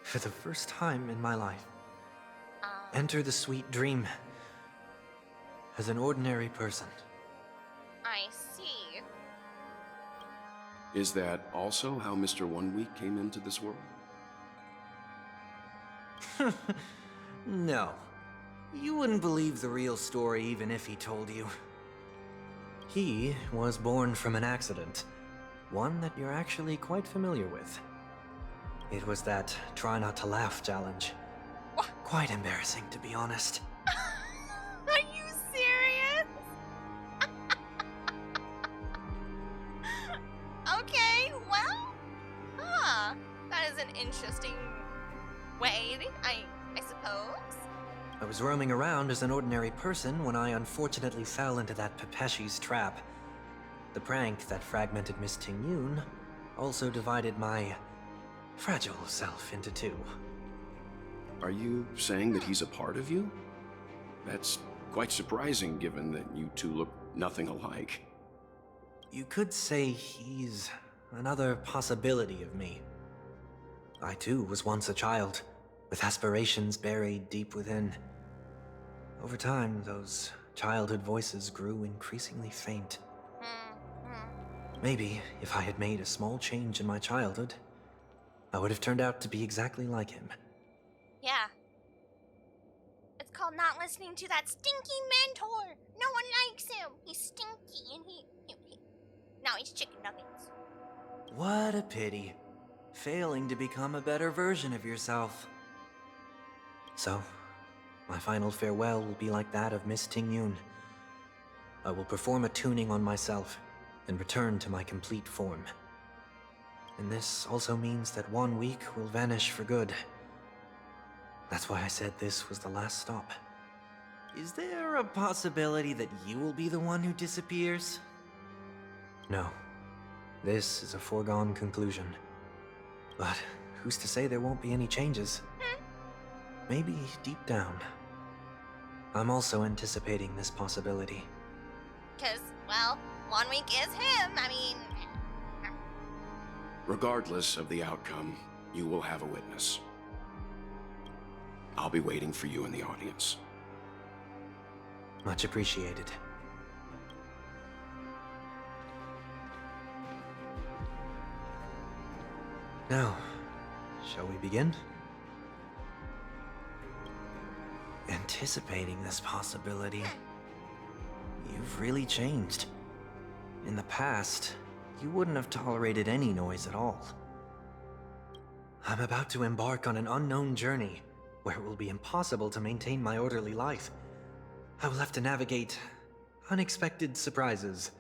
for the first time in my life, enter the sweet dream as an ordinary person. I see. Is that also how Mr. 1 Week came into this world? No. You wouldn't believe the real story even if he told you. He was born from an accident. One that you're actually quite familiar with. It was that try not to laugh challenge. What? Quite embarrassing, to be honest. Are you serious? Okay, well, that is an interesting way, I suppose. I was roaming around as an ordinary person when I unfortunately fell into that Pepeshi's trap. The prank that fragmented Miss Ting-Yun also divided my fragile self into two. Are you saying that he's a part of you? That's quite surprising given that you two look nothing alike. You could say he's another possibility of me. I too was once a child, with aspirations buried deep within. Over time, those childhood voices grew increasingly faint. Maybe if I had made a small change in my childhood, I would have turned out to be exactly like him. Yeah. It's called not listening to that stinky mentor. No one likes him. He's stinky and he now he's chicken nuggets. What a pity. Failing to become a better version of yourself. So, my final farewell will be like that of Miss Ting-Yun. I will perform a tuning on myself and return to my complete form. And this also means that 1 week will vanish for good. That's why I said this was the last stop. Is there a possibility that you will be the one who disappears? No. This is a foregone conclusion. But who's to say there won't be any changes? Maybe deep down, I'm also anticipating this possibility. 'Cause, well, 1 week is him. I mean... Regardless of the outcome, you will have a witness. I'll be waiting for you in the audience. Much appreciated. Now, shall we begin? Anticipating this possibility, you've really changed. In the past, you wouldn't have tolerated any noise at all. I'm about to embark on an unknown journey, where it will be impossible to maintain my orderly life. I will have to navigate unexpected surprises,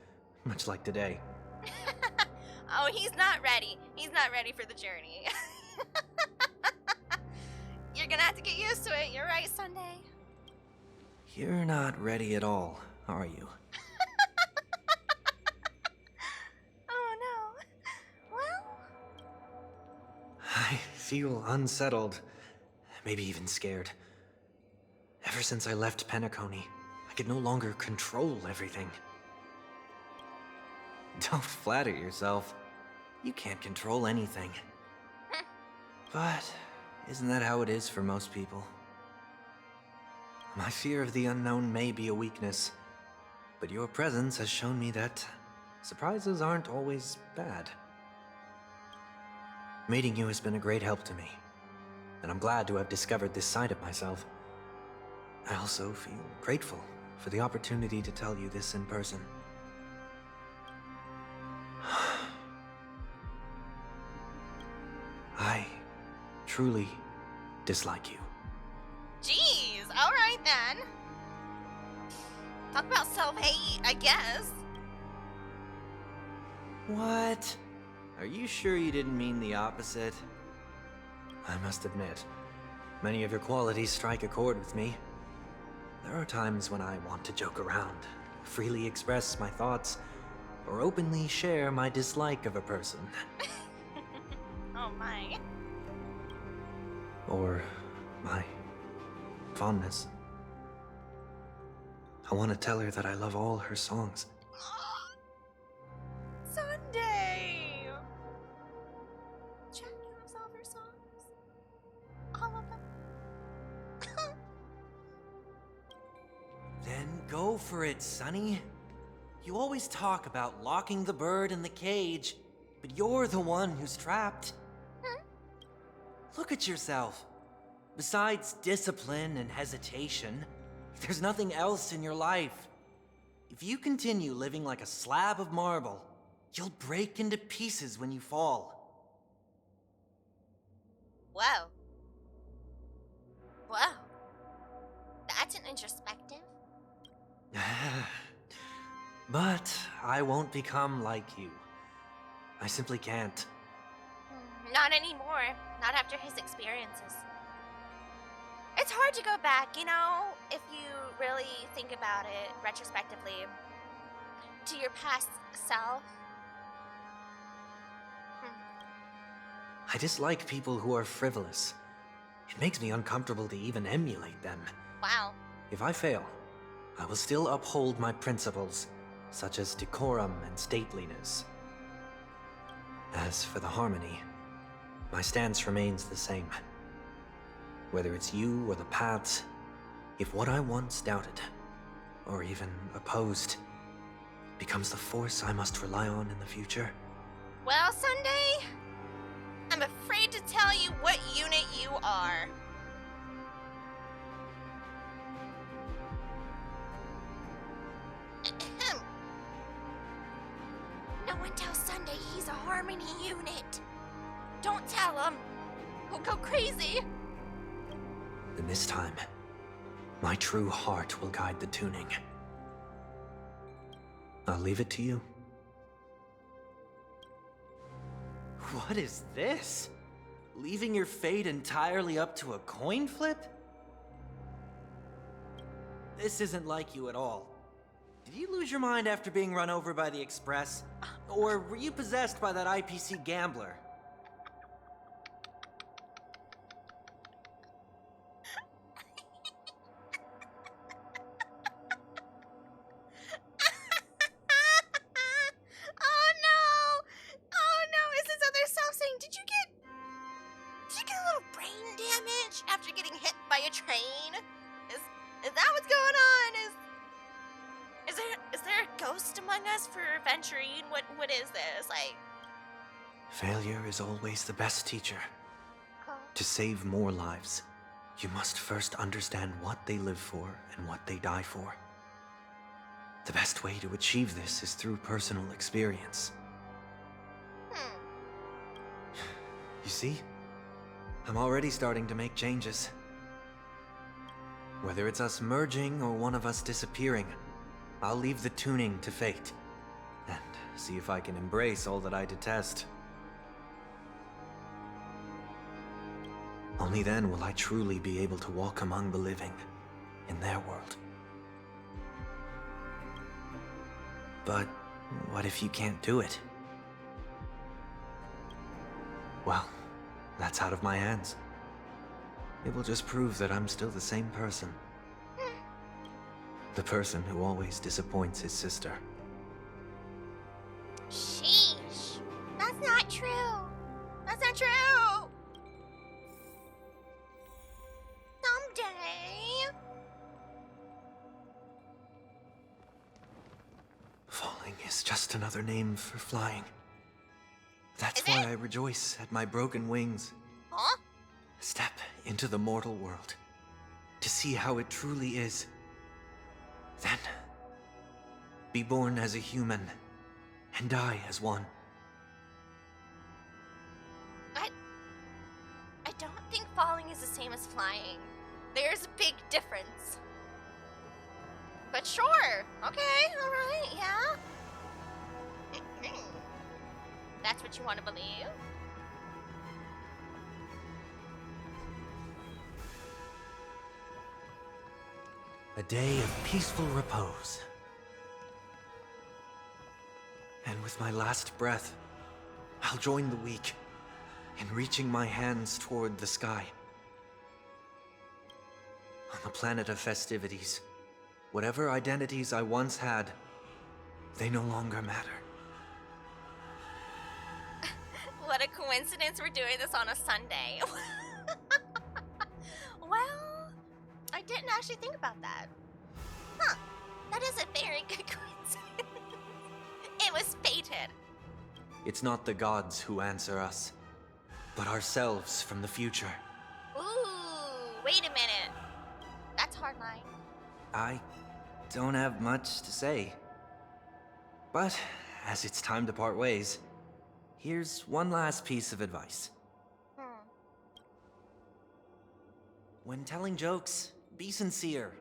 much like today. Oh, he's not ready. He's not ready for the journey. You're gonna have to get used to it. You're right, Sunday. You're not ready at all, are you? Oh no. Well... I feel unsettled, maybe even scared. Ever since I left Penacony, I could no longer control everything. Don't flatter yourself. You can't control anything. But isn't that how it is for most people? My fear of the unknown may be a weakness, but your presence has shown me that surprises aren't always bad. Meeting you has been a great help to me, and I'm glad to have discovered this side of myself. I also feel grateful for the opportunity to tell you this in person. I truly dislike you. Jeez, alright then. Talk about self-hate, I guess. What? Are you sure you didn't mean the opposite? I must admit, many of your qualities strike a chord with me. There are times when I want to joke around, freely express my thoughts, or openly share my dislike of a person. Oh my. Or my fondness. I want to tell her that I love all her songs. Sunday! Jack knows all her songs. All of them. Then go for it, Sonny. You always talk about locking the bird in the cage, but you're the one who's trapped. Look at yourself. Besides discipline and hesitation, there's nothing else in your life. If you continue living like a slab of marble, you'll break into pieces when you fall. Whoa. Whoa. That's an introspective. But I won't become like you. I simply can't. Not anymore. Not after his experiences. It's hard to go back, you know, if you really think about it retrospectively, to your past self. I dislike people who are frivolous. It makes me uncomfortable to even emulate them. Wow. If I fail, I will still uphold my principles, such as decorum and stateliness. As for the harmony, my stance remains the same. Whether it's you or the paths, if what I once doubted, or even opposed, becomes the force I must rely on in the future, Well, Sunday, I'm afraid to tell you what unit you are. Ahem. No one tells Sunday he's a Harmony unit. Don't tell him. He'll go crazy. then this time, my true heart will guide the tuning. I'll leave it to you. What is this? Leaving your fate entirely up to a coin flip? This isn't like you at all. Did you lose your mind after being run over by the Express? Or were you possessed by that IPC gambler? Oh no! Oh no! Is his other self saying, Did you get a little brain damage after getting hit by a train? Is that what's going on? Is there a ghost among us for venturing? What is this? Like, Failure is always the best teacher. oh, To save more lives, you must first understand what they live for and what they die for. The best way to achieve this is through personal experience. You see? I'm already starting to make changes. Whether it's us merging or one of us disappearing, I'll leave the tuning to fate, and see if I can embrace all that I detest. Only then will I truly be able to walk among the living, in their world. But what if you can't do it? Well, that's out of my hands. It will just prove that I'm still the same person. The person who always disappoints his sister. sheesh. That's not true. That's not true. Someday. Falling is just another name for flying. That's Is why it? I rejoice at my broken wings. Huh? Step into the mortal world to see how it truly is. Then, be born as a human and die as one. I don't think falling is the same as flying. There's a big difference. But sure. Okay, alright, yeah. That's what you want to believe? A day of peaceful repose. And with my last breath, I'll join the weak in reaching my hands toward the sky. On the planet of festivities, whatever identities I once had, they no longer matter. What a coincidence we're doing this on a Sunday. Well, I didn't actually think about that. Huh. That is a very good coincidence. It was fated. It's not the gods who answer us, but ourselves from the future. Ooh, wait a minute. That's hardline. I don't have much to say. But as it's time to part ways, here's one last piece of advice. When telling jokes, be sincere.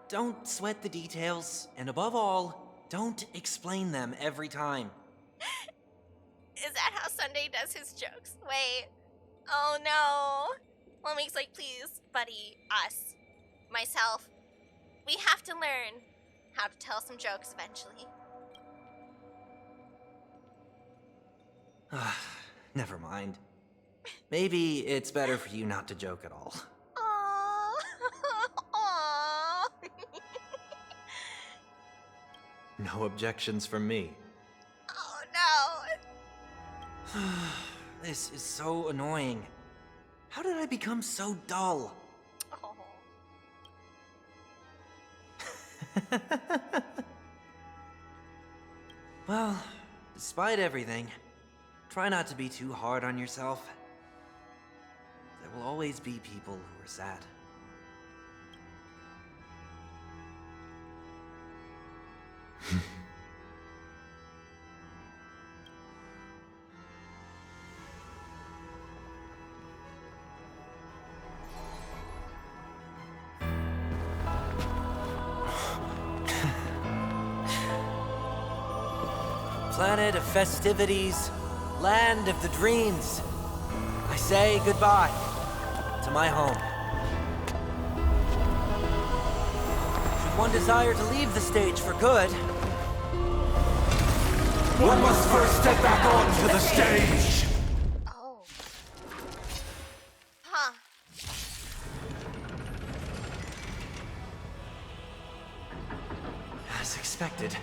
Don't sweat the details, and above all, don't explain them every time. Is that how Sunday does his jokes? Wait. Oh no. Mommy's like, please, buddy, us, myself, we have to learn how to tell some jokes eventually. Never mind. Maybe it's better for you not to joke at all. Aww. Aww. No objections from me. Oh no. This is so annoying. How did I become so dull? Oh. Well, despite everything, try not to be too hard on yourself. There will always be people who are sad. Planet of festivities, land of the dreams. I say goodbye to my home. Should one desire to leave the stage for good, One must first step back onto the stage. Oh. Huh. as expected,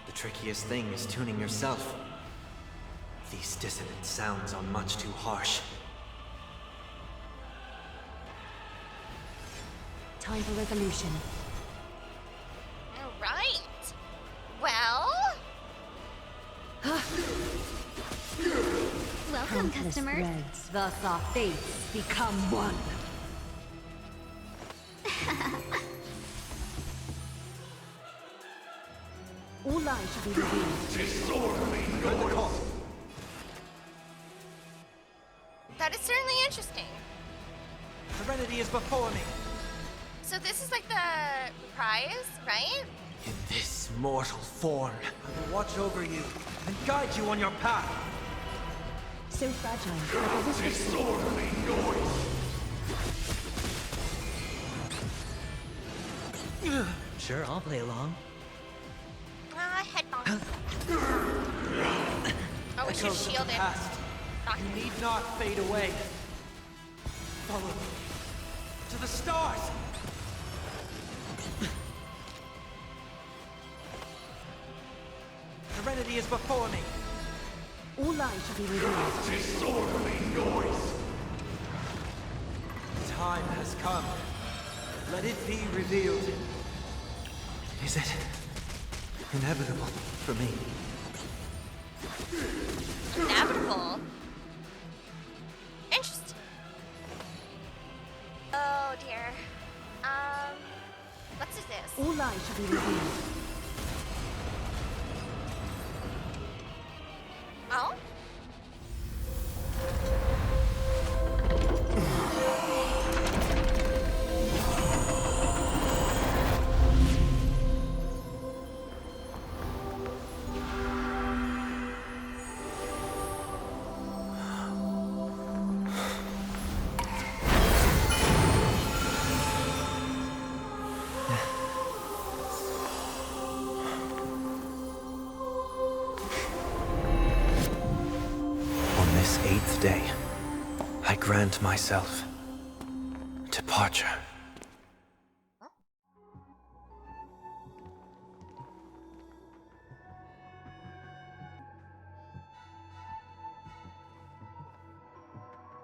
the trickiest thing is tuning yourself. These dissonant sounds are much too harsh. Time for resolution. All right. Well, Welcome, customers. Threads, thus our fates become one. All lies shall be revealed. that is certainly interesting. Serenity is before me. So this is like the prize, right? In this mortal form, I will watch over you and guide you on your path. So fragile, like a whisper. Sure, I'll play along. Headphone. Oh, we should Echoes of the shield it. past. Not You need not fade away. Follow me to the stars. Serenity is before me. All lies shall be revealed. Time has come. Let it be revealed. Is it inevitable for me? inevitable. Interesting. Oh dear. What's this? All lies shall be revealed. Oh? On this 8th day, I grant myself departure.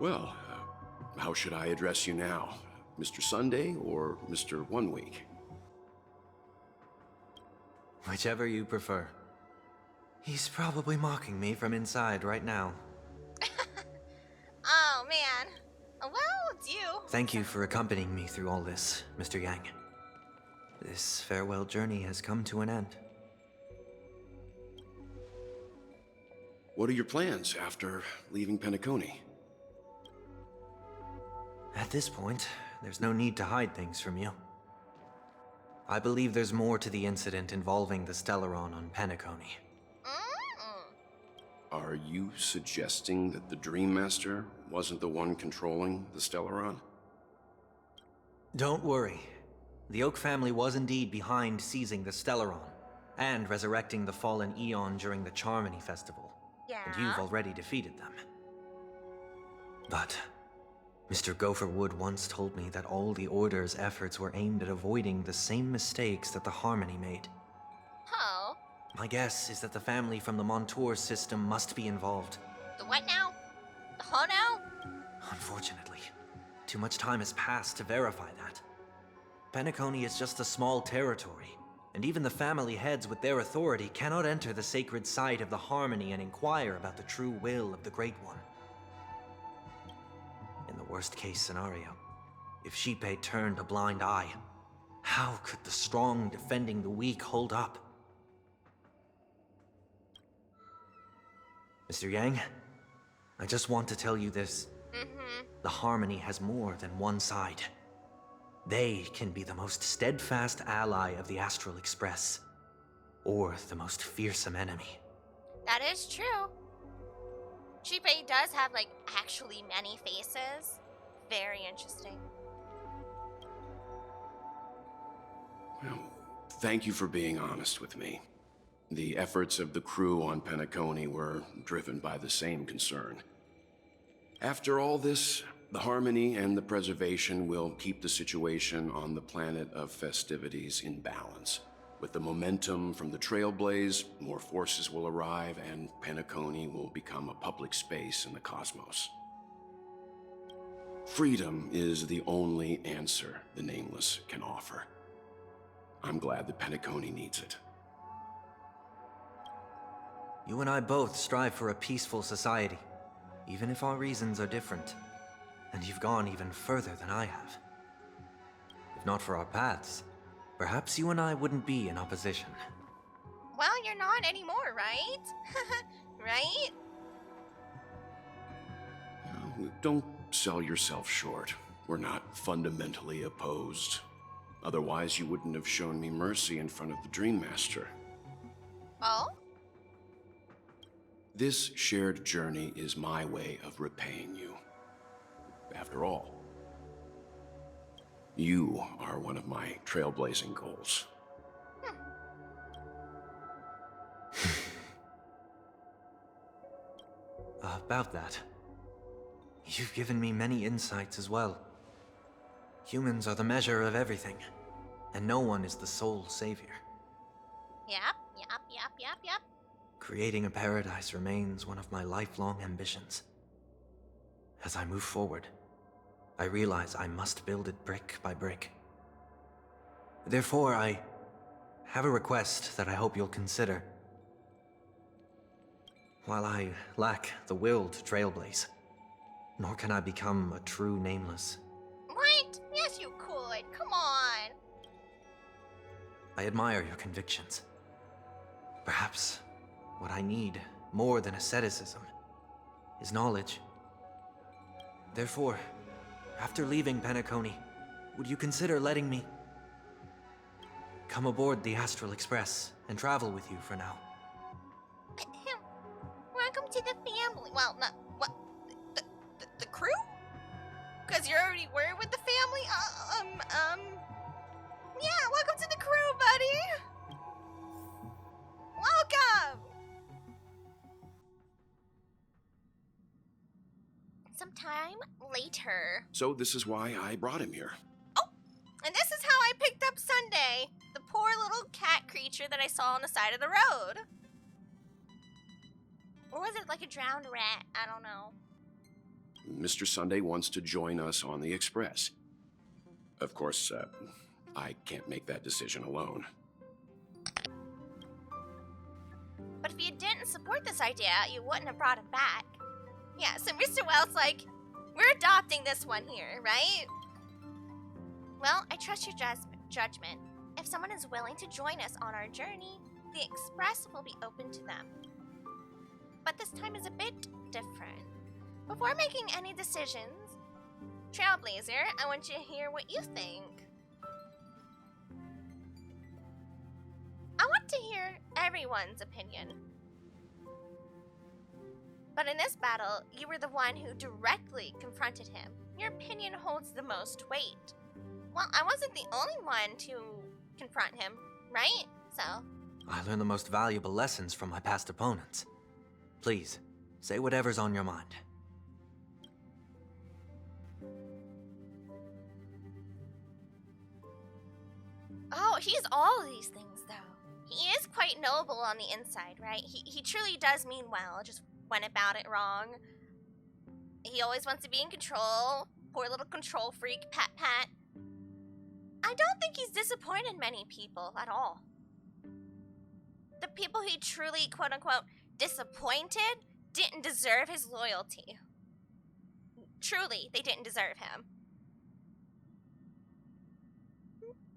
Well, how should I address you now? Mr. Sunday or Mr. 1 Week? Whichever you prefer. He's probably mocking me from inside right now. Oh man. Well, it's you. Thank you for accompanying me through all this, Mr. Yang. This farewell journey has come to an end. What are your plans after leaving Penacony? At this point, there's no need to hide things from you. I believe there's more to the incident involving the Stellaron on Penacony. Are you suggesting that the Dream Master wasn't the one controlling the Stellaron? Don't worry. The Oak family was indeed behind seizing the Stellaron and resurrecting the fallen Eon during the Charmony Festival. Yeah. And you've already defeated them. But Mr. Gopherwood once told me that all the Order's efforts were aimed at avoiding the same mistakes that the Harmony made. Oh. My guess is that the family from the Montour system must be involved. The what now? The huh now? Unfortunately, too much time has passed to verify that. Penacony is just a small territory, and even the family heads with their authority cannot enter the sacred site of the Harmony and inquire about the true will of the Great One. In the worst-case scenario, if Xipe turned a blind eye, how could the strong defending the weak hold up? Mr. Yang, I just want to tell you this. The Harmony has more than one side. They can be the most steadfast ally of the Astral Express, or the most fearsome enemy. That is true. Xipe does have, like, actually many faces. Very interesting. Well, thank you for being honest with me. The efforts of the crew on Penacony were driven by the same concern. After all this, the Harmony and the Preservation will keep the situation on the planet of festivities in balance. With the momentum from the Trailblaze, more forces will arrive, and Penacony will become a public space in the cosmos. Freedom is the only answer the Nameless can offer. I'm glad that Penacony needs it. You and I both strive for a peaceful society, even if our reasons are different. And you've gone even further than I have. If not for our paths, perhaps you and I wouldn't be in opposition. Well, you're not anymore, right? Right? Don't sell yourself short. We're not fundamentally opposed. Otherwise, you wouldn't have shown me mercy in front of the Dream Master. Oh? This shared journey is my way of repaying you. After all, you are one of my trailblazing goals. About that, you've given me many insights as well. Humans are the measure of everything, and no one is the sole savior. Yep. Creating a paradise remains one of my lifelong ambitions. As I move forward, I realize I must build it brick by brick. Therefore, I have a request that I hope you'll consider. While I lack the will to trailblaze, nor can I become a true Nameless. What? Yes, you could. Come on. I admire your convictions. Perhaps what I need, more than asceticism, is knowledge. Therefore, after leaving Penacony, would you consider letting me come aboard the Astral Express and travel with you for now? Welcome to the family. Well, not what? The crew? Because you already were with the family. Yeah. Welcome to the crew, buddy. Welcome. Sometime later. So this is why I brought him here. Oh, and this is how I picked up Sunday, the poor little cat creature that I saw on the side of the road. Or was it like a drowned rat? I don't know. Mr. Sunday wants to join us on the Express. Of course, I can't make that decision alone. But if you didn't support this idea, you wouldn't have brought him back. Yeah, so Mr. Wells, like, we're adopting this one here, right? Well, I trust your judgment. If someone is willing to join us on our journey, the Express will be open to them. But this time is a bit different. Before making any decisions, Trailblazer, I want you to hear what you think. I want to hear everyone's opinion. But in this battle, you were the one who directly confronted him. Your opinion holds the most weight. Well, I wasn't the only one to confront him, right? So... I learned the most valuable lessons from my past opponents. Please, say whatever's on your mind. Oh, he's all of these things, though. He is quite noble on the inside, right? He truly does mean well, just went about it wrong. He always wants to be in control. Poor little control freak, Pat Pat. I don't think he's disappointed many people at all. The people he truly, quote-unquote, disappointed didn't deserve his loyalty. Truly, they didn't deserve him.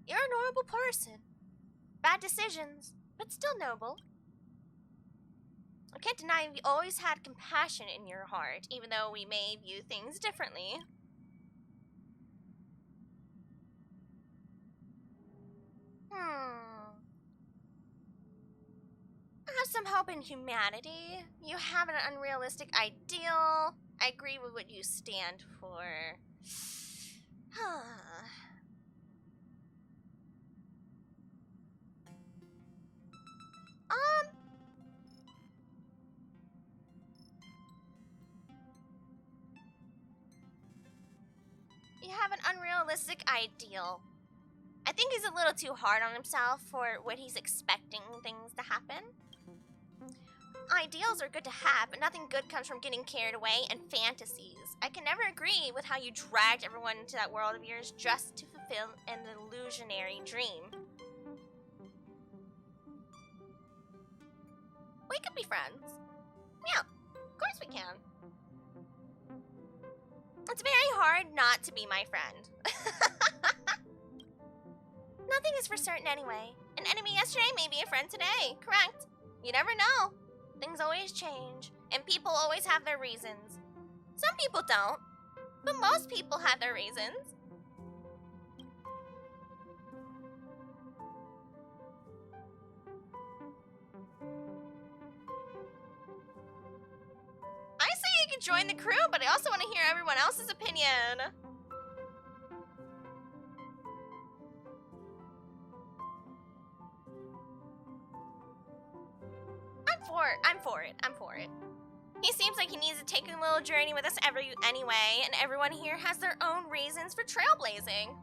You're a noble person. Bad decisions, but still noble. I can't deny you always had compassion in your heart, even though we may view things differently. I have some hope in humanity. You have an unrealistic ideal. I agree with what you stand for. You have an unrealistic ideal. I think he's a little too hard on himself for what he's expecting things to happen. Ideals are good to have, but nothing good comes from getting carried away and fantasies. I can never agree with how you dragged everyone into that world of yours just to fulfill an illusionary dream. We could be friends. Yeah, of course we can. It's very hard not to be my friend. Nothing is for certain anyway. An enemy yesterday may be a friend today, correct? You never know. Things always change, and people always have their reasons. Some people don't, but most people have their reasons. I say you can join the crew, but I also want to hear everyone else's opinion. I'm for it. He seems like he needs to take a little journey with us anyway, and everyone here has their own reasons for trailblazing.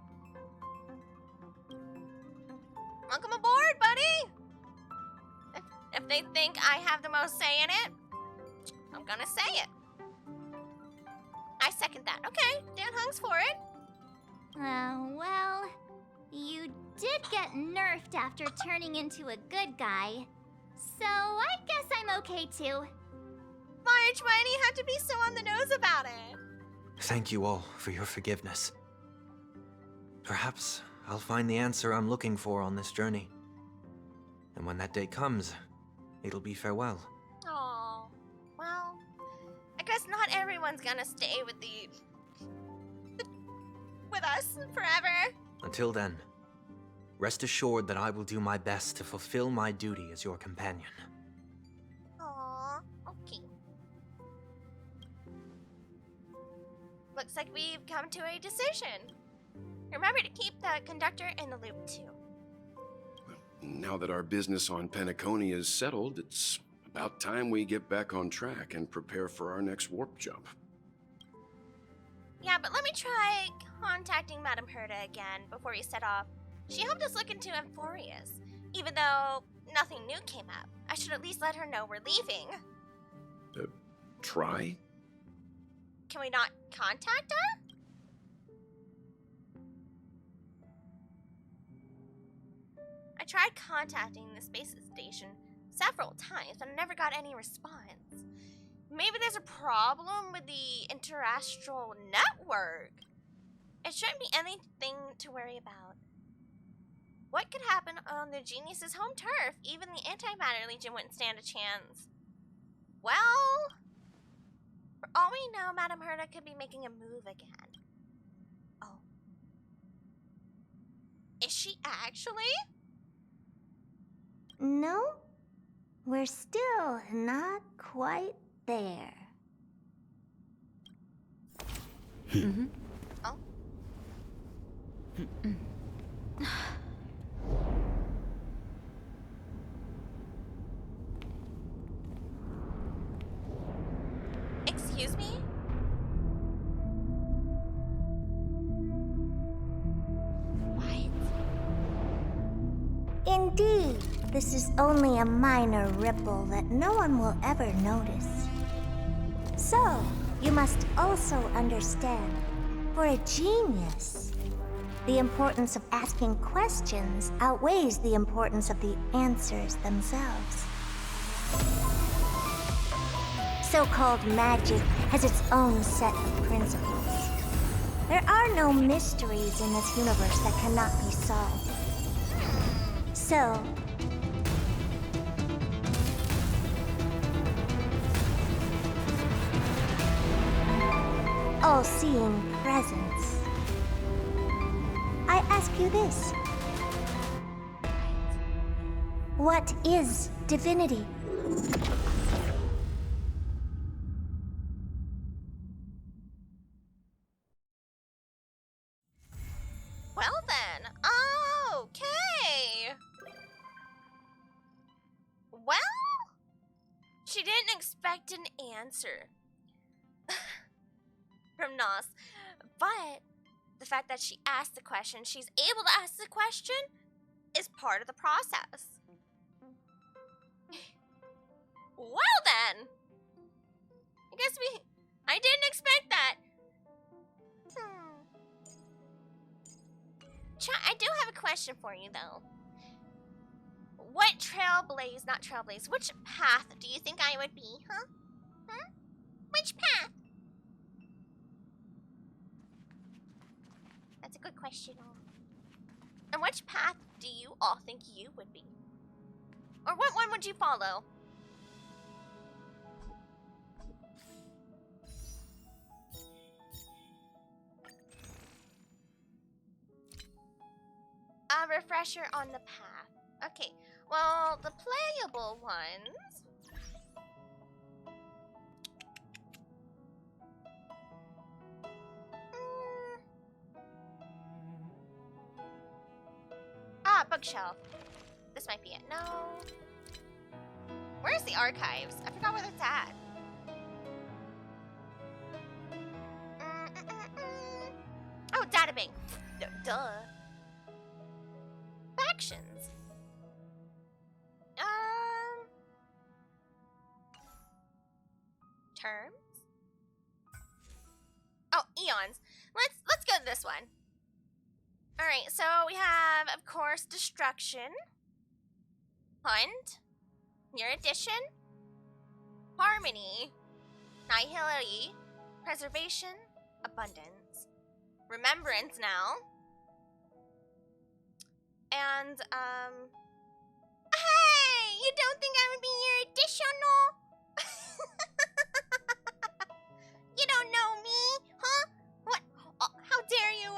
Welcome aboard, buddy! If they think I have the most say in it, I'm gonna say it. I second that. Okay, Dan Hung's for it. Well, you did get nerfed after turning into a good guy. So I guess I'm okay too. Marge, why do you have to be so on the nose about it? Thank you all for your forgiveness. Perhaps I'll find the answer I'm looking for on this journey. And when that day comes, it'll be farewell. Oh, well, I guess not everyone's gonna stay with with us forever. Until then, rest assured that I will do my best to fulfill my duty as your companion. Aww, okay. Looks like we've come to a decision. Remember to keep the conductor in the loop, too. Now that our business on Penacony is settled, it's about time we get back on track and prepare for our next warp jump. Yeah, but let me try contacting Madame Herta again before we set off. She helped us look into Amphorius. Even though nothing new came up, I should at least let her know we're leaving. Try? Can we not contact her? I tried contacting the space station several times, but I never got any response. Maybe there's a problem with the interastral network. It shouldn't be anything to worry about. What could happen on the Genius's home turf? Even the Antimatter Legion wouldn't stand a chance. Well, for all we know, Madame Herta could be making a move again. Oh. Is she actually? No, we're still not quite there. Oh. Excuse me? What? Indeed, this is only a minor ripple that no one will ever notice. So, you must also understand, for a genius, the importance of asking questions outweighs the importance of the answers themselves. So-called magic has its own set of principles. There are no mysteries in this universe that cannot be solved. So, all-seeing presence, I ask you this. What is divinity? Well then, okay. Well, she didn't expect an answer from Nos, but the fact that she asked the question, she's able to ask the question, is part of the process. Well then, I didn't expect that. I do have a question for you though. What not trailblaze, which path do you think I would be, huh? Which path? That's a good question. And which path do you all think you would be? Or what one would you follow? A refresher on the path. Okay, well, the playable ones. Bookshelf. This might be it. No. Where's the archives? I forgot where that's at. Oh, databank. Duh. Factions. Terms. Oh, eons. Let's go to this one. All right, so we have, of course, destruction, hunt, erudition, harmony, nihility, preservation, abundance, remembrance now, and hey, you don't think I would be eruditional? You don't know me, huh? What? Oh, how dare you,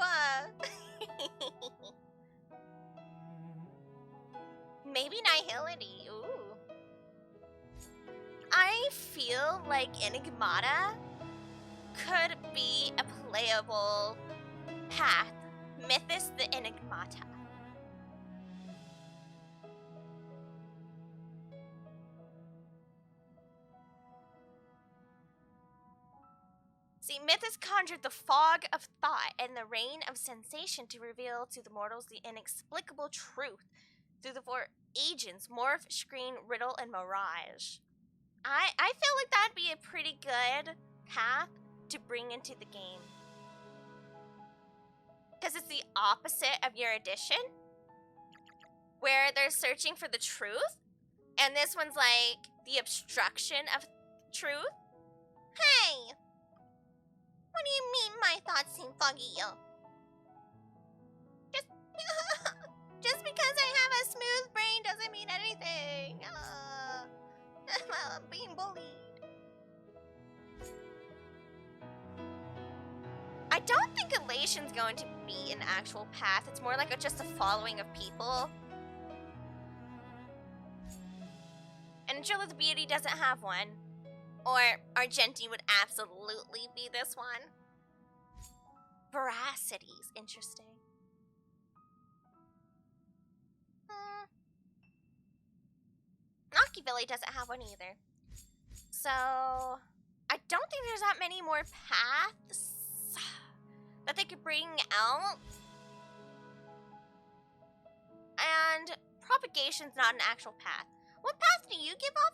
Maybe nihility, ooh. I feel like Enigmata could be a playable path. Mythos the Enigmata. See, Mythos conjured the fog of thought and the rain of sensation to reveal to the mortals the inexplicable truth through the four agents, Morph, Screen, Riddle, and Mirage. I feel like that'd be a pretty good path to bring into the game. Because it's the opposite of your edition, where they're searching for the truth, and this one's like the obstruction of truth. Hey! What do you mean my thoughts seem foggy, yo? Just because I have a smooth brain doesn't mean anything. I'm being bullied. I don't think Elation's going to be an actual path. It's more like just a following of people. And Jill's Beauty doesn't have one. Or Argenti would absolutely be this one. Veracity's interesting. Machiavelli doesn't have one either. So, I don't think there's that many more paths that they could bring out. And propagation's not an actual path. What path do you give off?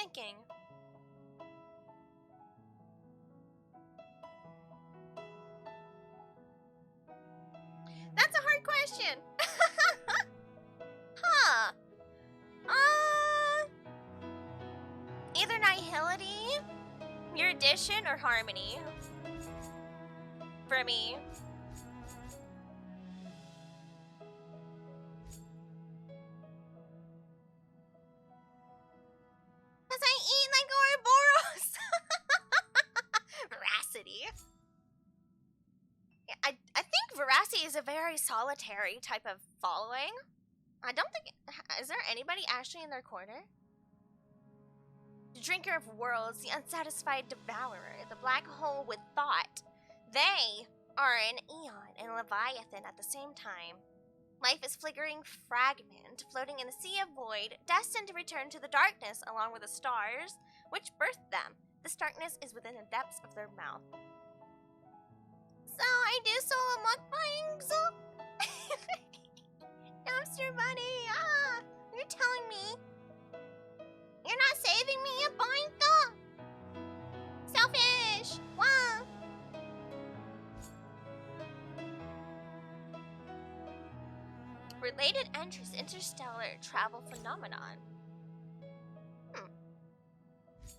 thinking? That's a hard question. Huh. Either nihility, erudition, or harmony. For me. Cause I eat like Ouroboros. Veracity. Yeah, I think veracity is a very solitary type of following. I don't think... Is there anybody actually in their corner? The drinker of worlds, the unsatisfied devourer, the black hole with thought. They are an eon and Leviathan at the same time. Life is flickering fragment, floating in a sea of void, destined to return to the darkness along with the stars, which birthed them. This darkness is within the depths of their mouth. So I do solo mukbangs. Dumpster buddy, you're telling me you're not saving me a point? Selfish. Wow. Related entries, interstellar travel phenomenon.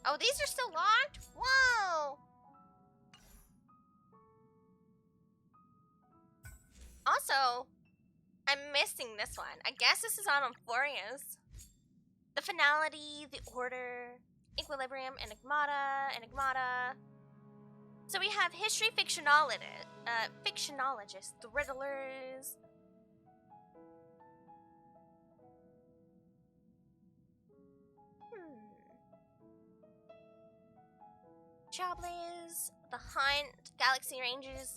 Oh, these are still locked? Whoa! Also, I'm missing this one. I guess this is on Euphoria's. The finality, the order, equilibrium, enigmata. So we have history fictionologists, the riddlers. Travelers, the hunt, galaxy ranges.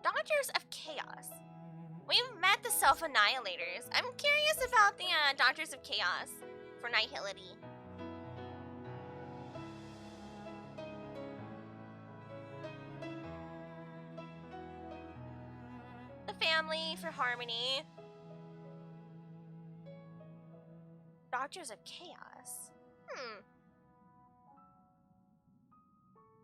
Dodgers of Chaos. We've met the Self-Annihilators. I'm curious about the Dodgers of Chaos for Nihility. The family for Harmony. Dodgers of Chaos.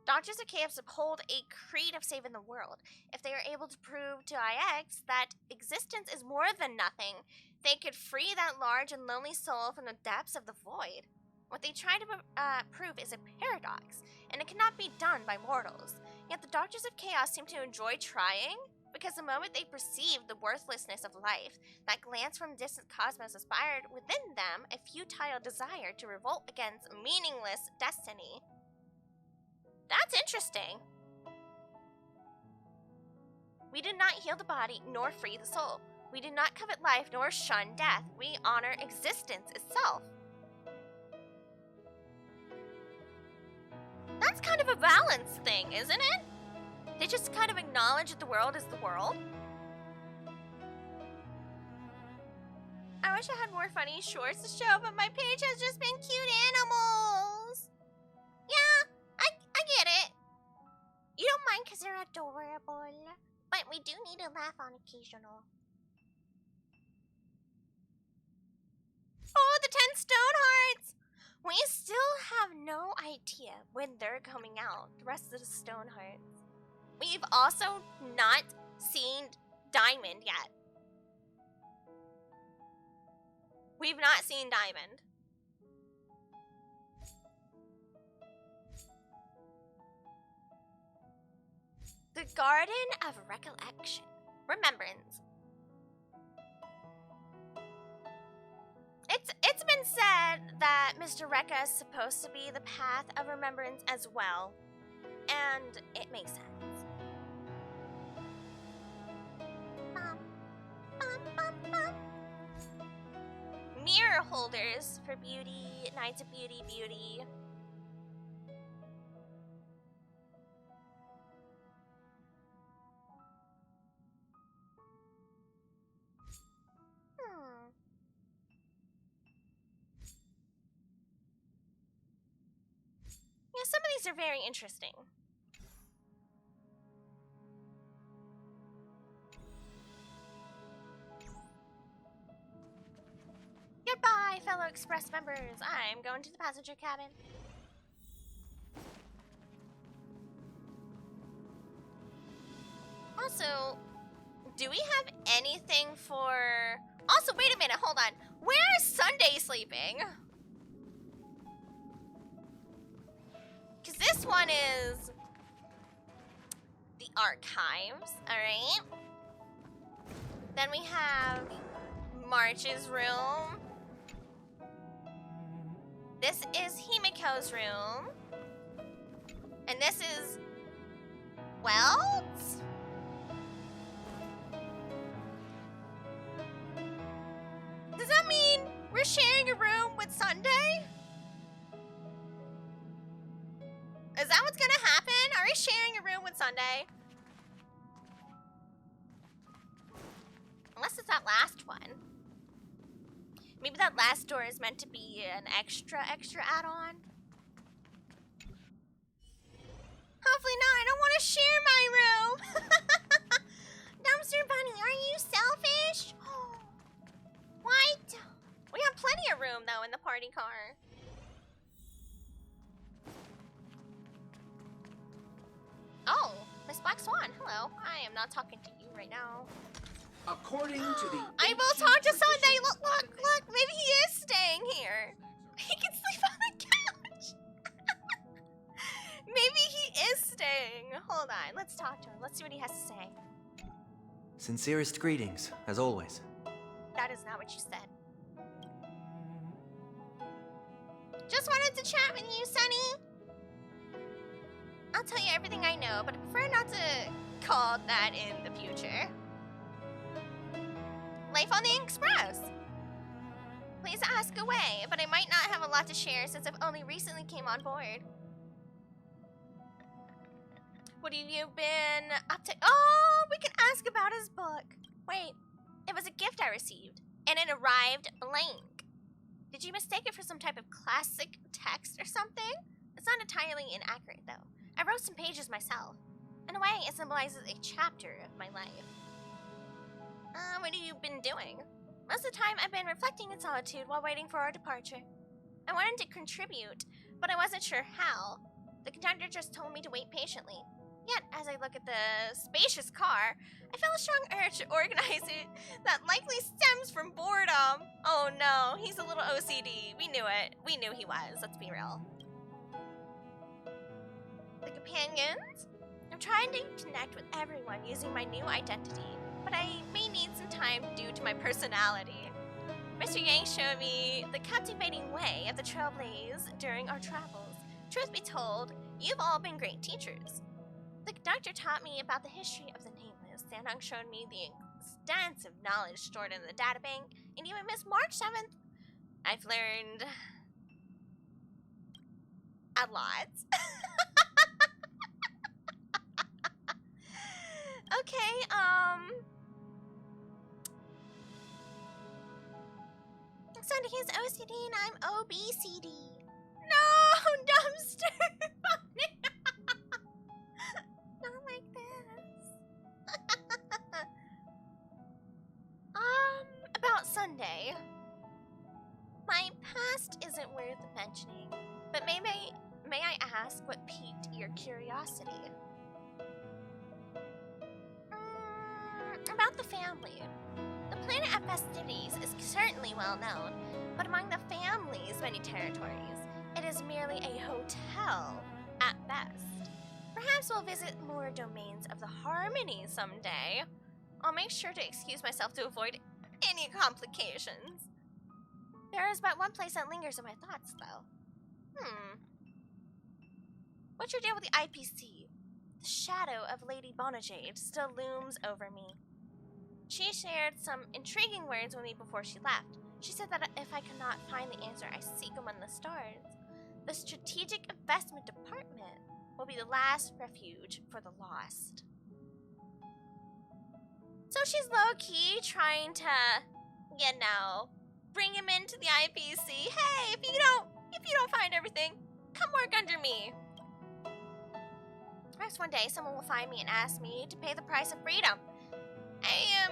Dodgers of Chaos uphold a creed of saving the world. If they are able to prove to IX that existence is more than nothing, they could free that large and lonely soul from the depths of the void. What they try to prove is a paradox, and it cannot be done by mortals. Yet the Dodgers of Chaos seem to enjoy trying, because the moment they perceived the worthlessness of life, that glance from distant cosmos inspired within them a futile desire to revolt against meaningless destiny. That's interesting. We do not heal the body nor free the soul. We do not covet life nor shun death. We honor existence itself. That's kind of a balance thing, isn't it? They just kind of acknowledge that the world is the world. I wish I had more funny shorts to show, but my page has just been cute animals. Yeah, I get it. You don't mind because they're adorable. But we do need to laugh on occasional. Oh, the 10 stone hearts! We still have no idea when they're coming out. The rest of the stone hearts. We've also not seen Diamond yet. We've not seen Diamond. The Garden of Recollection. Remembrance. It's been said that Mr. Rekka is supposed to be the path of remembrance as well. And it makes sense. Mirror holders for beauty, Nights of Beauty, beauty. Yeah, some of these are very interesting. Express members. I'm going to the passenger cabin. Also, do we have anything for... Also, wait a minute, hold on. Where is Sunday sleeping? Because this one is... the archives, alright? Then we have March's room. This is Himiko's room. And this is... Welt's? Does that mean we're sharing a room with Sunday? Is that what's gonna happen? Are we sharing a room with Sunday? Unless it's that last one. Maybe that last door is meant to be an extra add-on. Hopefully not. I don't want to share my room. Dumpster Bunny, are you selfish? What? We have plenty of room, though, in the party car. Oh, Miss Black Swan, hello. I am not talking to you right now. According to the I will talk to Sunday. Look. Maybe he is staying here. He can sleep on the couch. Maybe he is staying. Hold on. Let's talk to him. Let's see what he has to say. Sincerest greetings, as always. That is not what you said. Just wanted to chat with you, Sunny. I'll tell you everything I know, but I prefer not to call that in the future. Life on the Express. Please ask away, but I might not have a lot to share since I've only recently came on board. What have you been up to? Oh, we can ask about his book. Wait, it was a gift I received, and it arrived blank. Did you mistake it for some type of classic text or something? It's not entirely inaccurate, though. I wrote some pages myself. In a way, it symbolizes a chapter of my life. What have you been doing? Most of the time, I've been reflecting in solitude while waiting for our departure. I wanted to contribute, but I wasn't sure how. The conductor just told me to wait patiently. Yet, as I look at the spacious car, I felt a strong urge to organize it that likely stems from boredom. Oh no, he's a little OCD. We knew it. We knew he was. Let's be real. The companions? I'm trying to connect with everyone using my new identity, but I may need some time due to my personality. Mr. Yang showed me the captivating way of the trailblaze during our travels. Truth be told, you've all been great teachers. The conductor taught me about the history of the Nameless. Sandung showed me the extensive knowledge stored in the databank, and even Miss March 7th. I've learned a lot. Okay, Sunday is OCD and I'm OBCD. No, dumpster! Not like this. About Sunday. My past isn't worth mentioning, but may I ask what piqued your curiosity? About the family. The planet of festivities is certainly well known, but among the family's many territories, it is merely a hotel at best. Perhaps we'll visit more domains of the harmony someday. I'll make sure to excuse myself to avoid any complications. There is but one place that lingers in my thoughts, though. What's your deal with the IPC? The shadow of Lady Bonajade still looms over me. She shared some intriguing words with me before she left. She said that if I cannot find the answer I seek among the stars, the Strategic Investment Department will be the last refuge for the lost. So she's low-key trying to, bring him into the IPC. Hey, if you don't find everything, come work under me. Perhaps one day someone will find me and ask me to pay the price of freedom. I am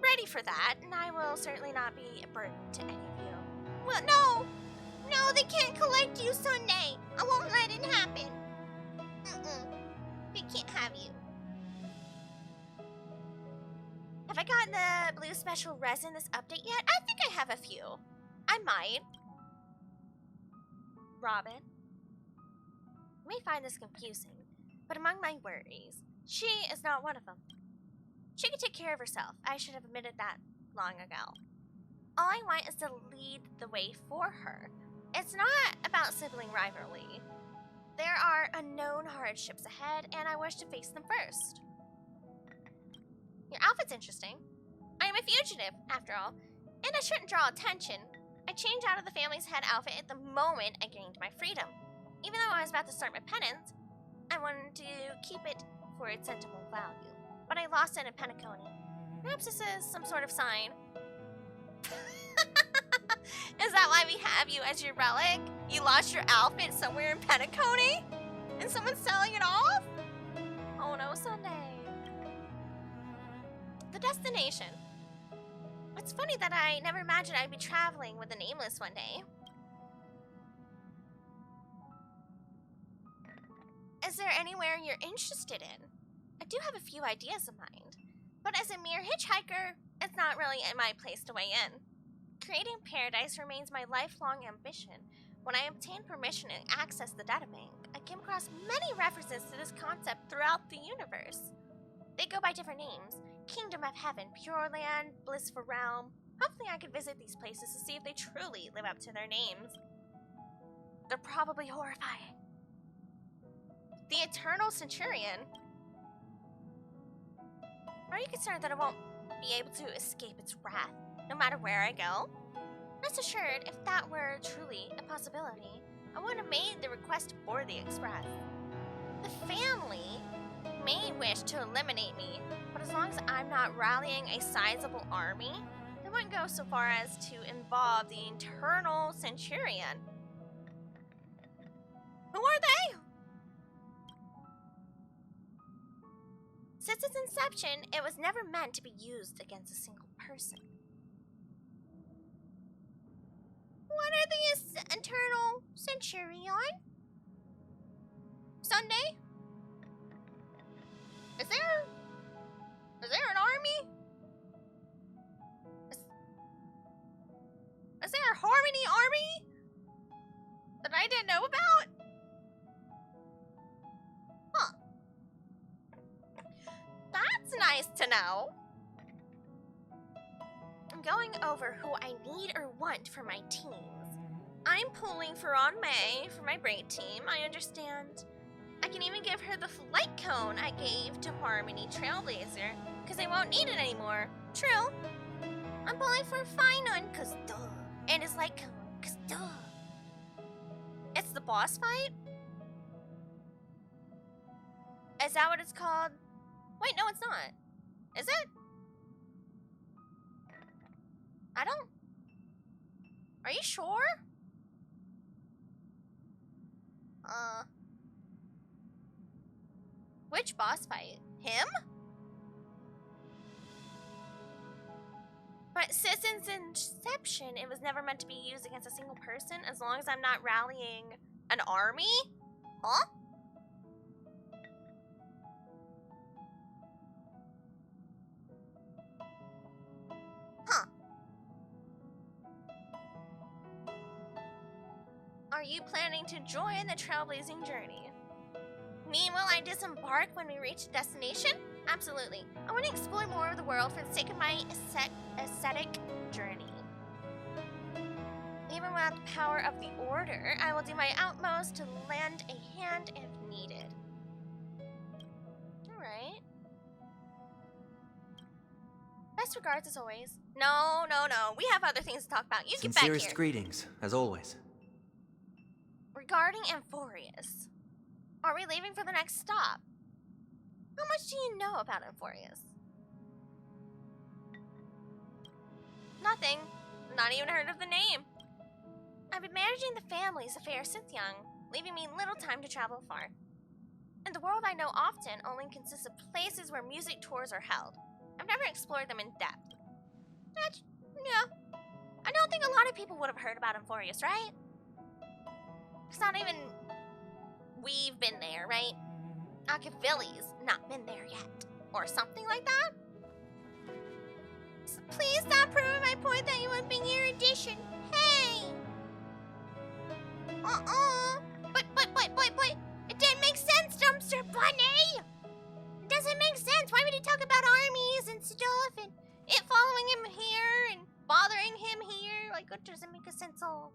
ready for that, and I will certainly not be a burden to any of you. Well, no! No, they can't collect you Sunday! I won't let it happen! They can't have you. Have I gotten the blue special resin this update yet? I think I have a few. I might. Robin. You may find this confusing, but among my worries, she is not one of them. She can take care of herself. I should have admitted that long ago. All I want is to lead the way for her. It's not about sibling rivalry. There are unknown hardships ahead, and I wish to face them first. Your outfit's interesting. I am a fugitive, after all, and I shouldn't draw attention. I changed out of the family's head outfit at the moment I gained my freedom. Even though I was about to start my penance, I wanted to keep it for its sentimental value. But I lost it in Penacony. Perhaps this is some sort of sign. Is that why we have you as your relic? You lost your outfit somewhere in Penacony? And someone's selling it off? Oh no, Sunday. The destination. It's funny that I never imagined I'd be traveling with the Nameless one day. Is there anywhere you're interested in? I do have a few ideas in mind, but as a mere hitchhiker, it's not really in my place to weigh in. Creating paradise remains my lifelong ambition. When I obtained permission and accessed the databank, I came across many references to this concept throughout the universe. They go by different names: Kingdom of Heaven, Pure Land, Blissful Realm. Hopefully I could visit these places to see if they truly live up to their names. They're probably horrifying. The Eternal Centurion. Are you concerned that I won't be able to escape its wrath, no matter where I go? Rest assured, if that were truly a possibility, I would have made the request to board the express. The family may wish to eliminate me, but as long as I'm not rallying a sizable army, they wouldn't go so far as to involve the Eternal Centurion. Who are they? Since its inception, it was never meant to be used against a single person. What are the Eternal Centurion? Sunday? Is there an army? Is there a Harmony army that I didn't know about? Huh. That's nice to know. I'm going over who I need or want for my teams. I'm pulling for Aunt May for my braid team, I understand. I can even give her the flight cone I gave to Harmony Trailblazer, because they won't need it anymore. True. I'm pulling for Finon, cause duh. And his light cone, cause duh. It's the boss fight? Is that what it's called? Wait, no, it's not. Is it? I don't... Are you sure? Which boss fight? Him? But since its inception, it was never meant to be used against a single person as long as I'm not rallying an army? Huh? Huh. Are you planning to join the trailblazing journey? Mean will I disembark when we reach the destination? Absolutely. I want to explore more of the world for the sake of my aesthetic journey. Even without the power of the Order, I will do my utmost to lend a hand if needed. Alright. Best regards as always. No. We have other things to talk about. You get back here. Sincerest greetings, as always. Regarding Amphorius, are we leaving for the next stop? How much do you know about Amphorius? Nothing. Not even heard of the name. I've been managing the family's affairs since young, leaving me little time to travel far. And the world I know often only consists of places where music tours are held. I've never explored them in depth. Yeah, I don't think a lot of people would have heard about Emphorius, right? It's not even... We've been there, right? Machiavelli's not been there yet. Or something like that? So please stop proving my point that you would be your addition. Hey! But, it didn't make sense, Dumpster Bunny! It doesn't make sense. Why would he talk about armies and stuff and it following him here and bothering him here? Like, it doesn't make a sense at all.